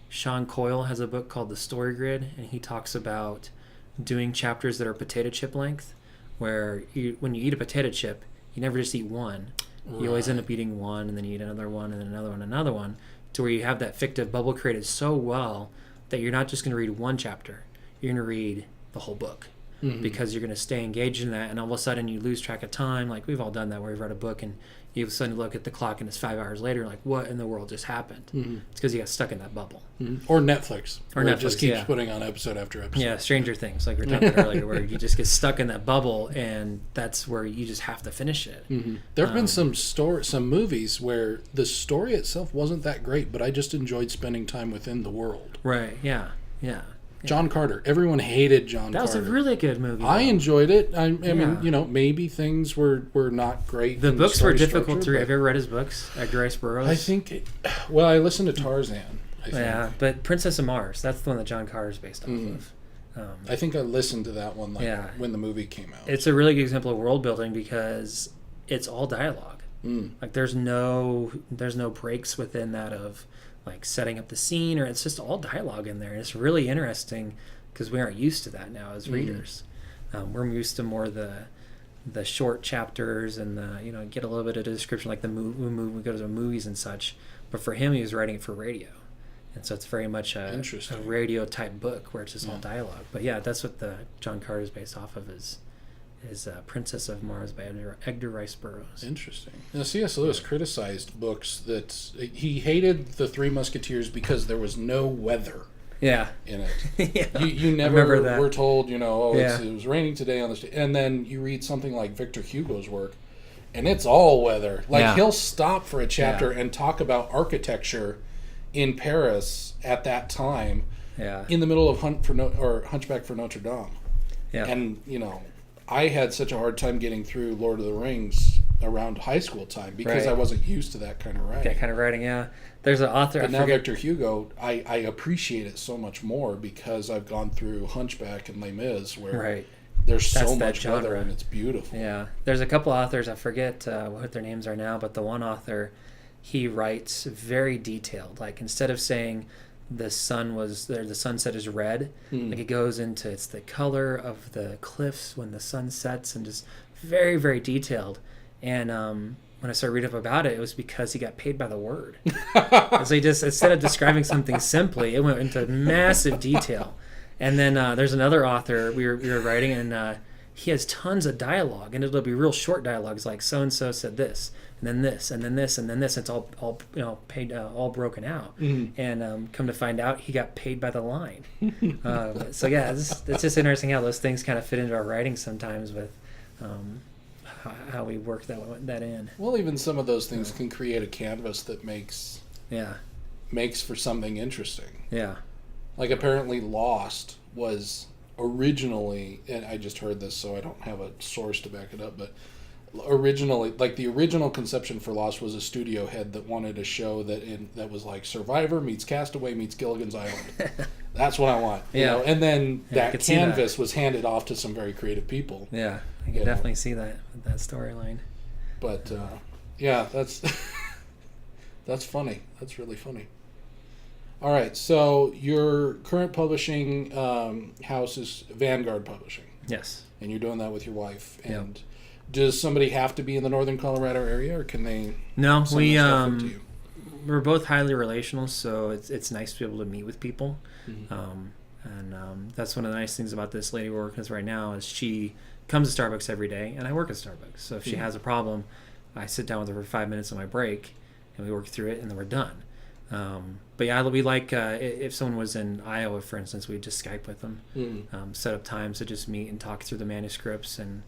Sean Coyle has a book called The Story Grid, and he talks about doing chapters that are potato chip length, where when you eat a potato chip, you never just eat one. You always end up eating one, and then you eat another one, and then another one, to where you have that fictive bubble created so well that you're not just going to read one chapter. You're going to read the whole book because you're going to stay engaged in that, and all of a sudden you lose track of time. Like, we've all done that where we've read a book and You suddenly look at the clock and it's 5 hours later, like, what in the world just happened? Mm-hmm. It's because you got stuck in that bubble. Mm-hmm. Or Netflix. Or where Netflix, it just keeps yeah. putting on episode after episode. Yeah, Stranger Things, like we were talking about earlier, where you just get stuck in that bubble, and that's where you just have to finish it. Mm-hmm. There have been some movies where the story itself wasn't that great, but I just enjoyed spending time within the world. Right, yeah. John Carter. Everyone hated John That Carter. was a really good movie. I though. enjoyed it. I mean, Yeah. you know, maybe things were not great. The in books were story difficult structure, to read. but Have you ever read his books, Edgar Rice Burroughs? I think, well, I listened to Tarzan. I think. Yeah, but Princess of Mars, that's the one that John Carter's based off of. I think I listened to that one Yeah. when the movie came out. It's a really good example of world building because it's all dialogue. Mm. Like there's no breaks within that of like setting up the scene, or it's just all dialogue in there. And it's really interesting because we aren't used to that now as readers. We're used to more the short chapters and the get a little bit of the description like we go to the movies and such. But for him, he was writing it for radio, and so it's very much a radio type book where it's just all dialogue. But yeah, that's what the John Carter is based off of is Princess of Mars by Edgar Rice Burroughs. Interesting. Now, C.S. Lewis criticized books that he hated the Three Musketeers because there was no weather. Yeah. In it. Yeah. You never were told, it was raining today on the street. And then you read something like Victor Hugo's work, and it's all weather. Like, he'll stop for a chapter and talk about architecture in Paris at that time in the middle of Hunchback for Notre Dame. Yeah. And, I had such a hard time getting through Lord of the Rings around high school time because I wasn't used to that kind of writing. That kind of writing, yeah. There's an author. But now Victor Hugo, I appreciate it so much more because I've gone through Hunchback and Les Mis where there's so much weather and it's beautiful. Yeah. There's a couple authors, I forget what their names are now, but the one author, he writes very detailed. Like instead of saying the sunset is red, like it goes into it's the color of the cliffs when the sun sets and just very, very detailed. And when I started reading up about it, it was because he got paid by the word. So he just, instead of describing something simply, it went into massive detail. And then there's another author we were writing, and he has tons of dialogue, and it'll be real short dialogues like so and so said this, and then this, and then this, and then this. It's all paid, all broken out. And come to find out, he got paid by the line. So yeah, it's just interesting how those things kind of fit into our writing sometimes with. How we work that in. Well, even some of those things can create a canvas that makes for something interesting. Yeah. Like apparently Lost was originally, and I just heard this so I don't have a source to back it up, but originally, like the original conception for Lost was a studio head that wanted a show that was like Survivor meets Castaway meets Gilligan's Island. That's what I want. You know? And then that canvas was handed off to some very creative people. Yeah, I can definitely see that storyline. But yeah, that's that's funny. That's really funny. All right, so your current publishing house is Vanguard Publishing. Yes. And you're doing that with your wife. And does somebody have to be in the northern Colorado area, or can they? No, send we're both highly relational, so it's nice to be able to meet with people. That's one of the nice things about this lady we're working with right now is she comes to Starbucks every day, and I work at Starbucks. So if she has a problem, I sit down with her for 5 minutes on my break, and we work through it, and then we're done. But yeah, we like if someone was in Iowa, for instance, we'd just Skype with them, set up times to just meet and talk through the manuscripts, and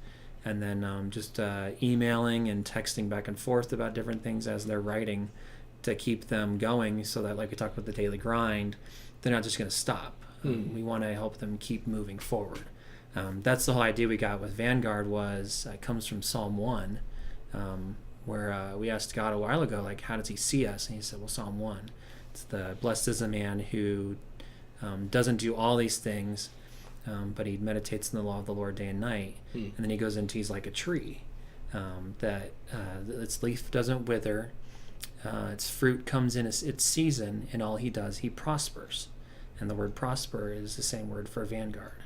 then just emailing and texting back and forth about different things as they're writing to keep them going, so that, like we talked about the daily grind, they're not just going to stop. We want to help them keep moving forward. That's the whole idea we got with Vanguard was it comes from Psalm 1, where we asked God a while ago, like, how does he see us? And he said, well, Psalm 1. It's the blessed is the man who doesn't do all these things, but he meditates in the law of the Lord day and night. And then he goes into, he's like a tree, that its leaf doesn't wither, its fruit comes in its season, and all he does, he prospers. And the word prosper is the same word for Vanguard.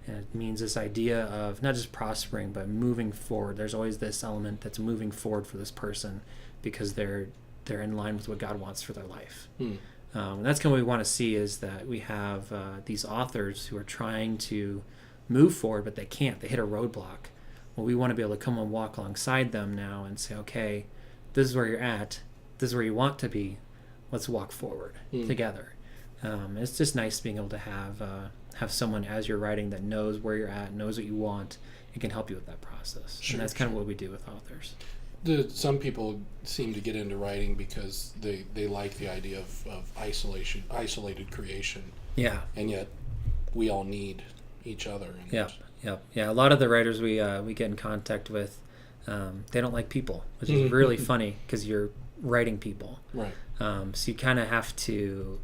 And it means this idea of not just prospering, but moving forward. There's always this element that's moving forward for this person because they're in line with what God wants for their life. And that's kind of what we want to see is that we have these authors who are trying to move forward, but they can't. They hit a roadblock. Well, we want to be able to come and walk alongside them now and say, okay, this is where you're at, this is where you want to be, let's walk forward together. It's just nice being able to have someone as you're writing that knows where you're at, knows what you want, and can help you with that process. Sure, and that's kind of what we do with authors. Some people seem to get into writing because they like the idea of isolated creation. Yeah. And yet we all need each other. And Yeah. A lot of the writers we get in contact with, they don't like people, which is really funny because you're writing people. Right. So you kind of have to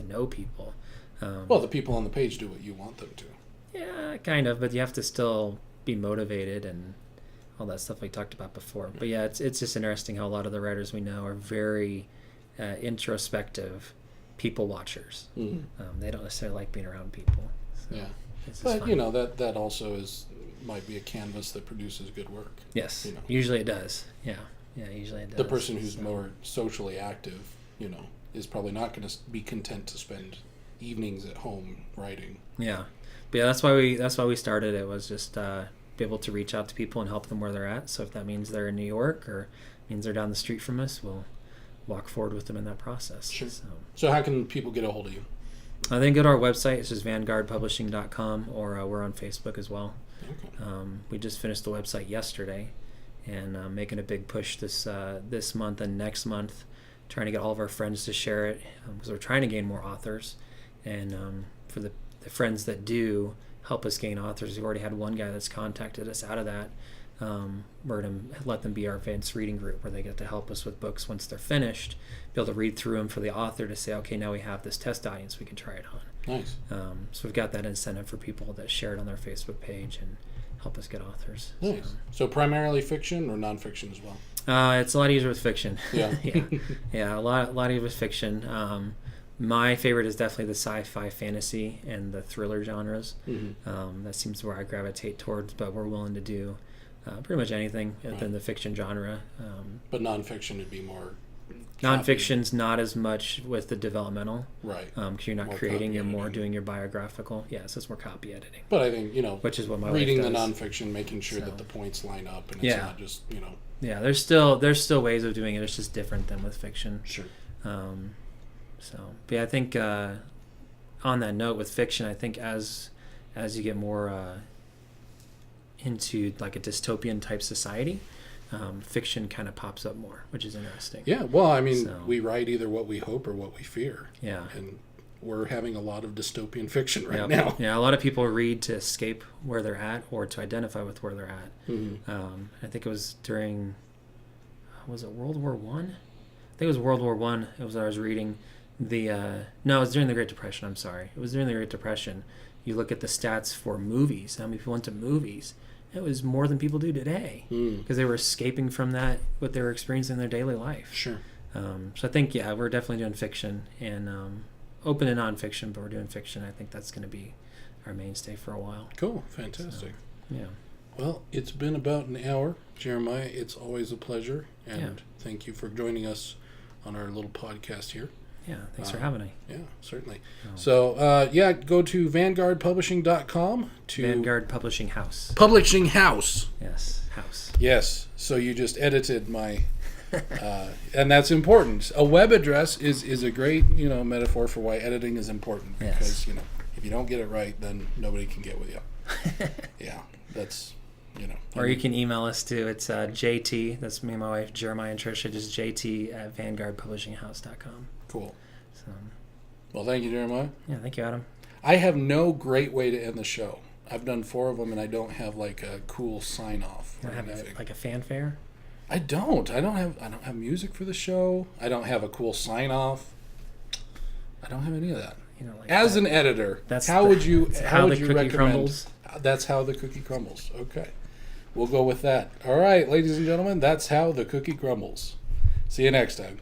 know people. Well, the people on the page do what you want them to. Yeah, kind of, but you have to still be motivated and all that stuff we talked about before. But yeah, it's just interesting how a lot of the writers we know are very introspective people watchers. They don't necessarily like being around people. So yeah. it's But, fun. you know, that also might be a canvas that produces good work. Yes, you know. Usually it does. Yeah, usually it does. The person who's more socially active, you know, is probably not going to be content to spend evenings at home writing. Yeah, but yeah, that's why we started. It was just be able to reach out to people and help them where they're at. So if that means they're in New York or means they're down the street from us, we'll walk forward with them in that process. Sure. So how can people get a hold of you? Then go to our website. It's just vanguardpublishing.com, or we're on Facebook as well. Okay. We just finished the website yesterday, and making a big push this month and next month, trying to get all of our friends to share it, because we're trying to gain more authors. And for the friends that do help us gain authors, we've already had one guy that's contacted us out of that. We're going to let them be our advanced reading group, where they get to help us with books once they're finished, be able to read through them for the author to say, okay, now we have this test audience we can try it on. Nice. So we've got that incentive for people that share it on their Facebook page and help us get authors. Nice. So primarily fiction or nonfiction as well? It's a lot easier with fiction. Yeah. yeah, a lot easier with fiction. My favorite is definitely the sci-fi, fantasy, and the thriller genres. That seems where I gravitate towards, but we're willing to do pretty much anything within the fiction genre. But nonfiction would be more... Nonfiction's not as much with the developmental. Right. Because you're not More creating, you're copy more editing. doing your biographical. Yeah, so it's more copy editing. But I think, which is what my reading wife the does. nonfiction, making sure that the points line up, and it's not just, Yeah, there's still ways of doing it. It's just different than with fiction. Sure. But yeah, I think on that note with fiction, I think as you get more into like a dystopian type society, fiction kind of pops up more, which is interesting. Yeah, well, I mean, we write either what we hope or what we fear. Yeah. And we're having a lot of dystopian fiction right now. Yeah, a lot of people read to escape where they're at or to identify with where they're at. I think it was during, was it World War One? I think it was World War One. It was I was reading no, it was during the Great Depression. I'm sorry, it was during the Great Depression. You look at the stats for movies. How many people went to movies? It was more than people do today because they were escaping from that, what they were experiencing in their daily life. Sure. So I think, yeah, we're definitely doing fiction and open to nonfiction, but we're doing fiction. I think that's going to be our mainstay for a while. Cool. Fantastic. So, yeah. Well, it's been about an hour, Jeremiah. It's always a pleasure, and thank you for joining us on our little podcast here. Yeah, thanks for having me. Yeah, certainly. So, go to vanguardpublishing.com to... Vanguard Publishing House. Publishing House. Yes, house. Yes. So you just edited my... and that's important. A web address is a great, metaphor for why editing is important. Because, if you don't get it right, then nobody can get with you. Yeah, that's... Or you can email us too. It's JT, that's me and my wife, Jeremiah and Tricia, just JT at vanguardpublishinghouse.com. Cool. So, well, thank you, Jeremiah. Yeah, thank you, Adam. I have no great way to end the show. I've done 4 of them, and I don't have like a cool sign off. You don't have like a fanfare? I don't have music for the show. I don't have a cool sign off. I don't have any of that. As an editor, how would you recommend? Crumbles. That's how the cookie crumbles. Okay. We'll go with that. All right, ladies and gentlemen, that's how the cookie crumbles. See you next time.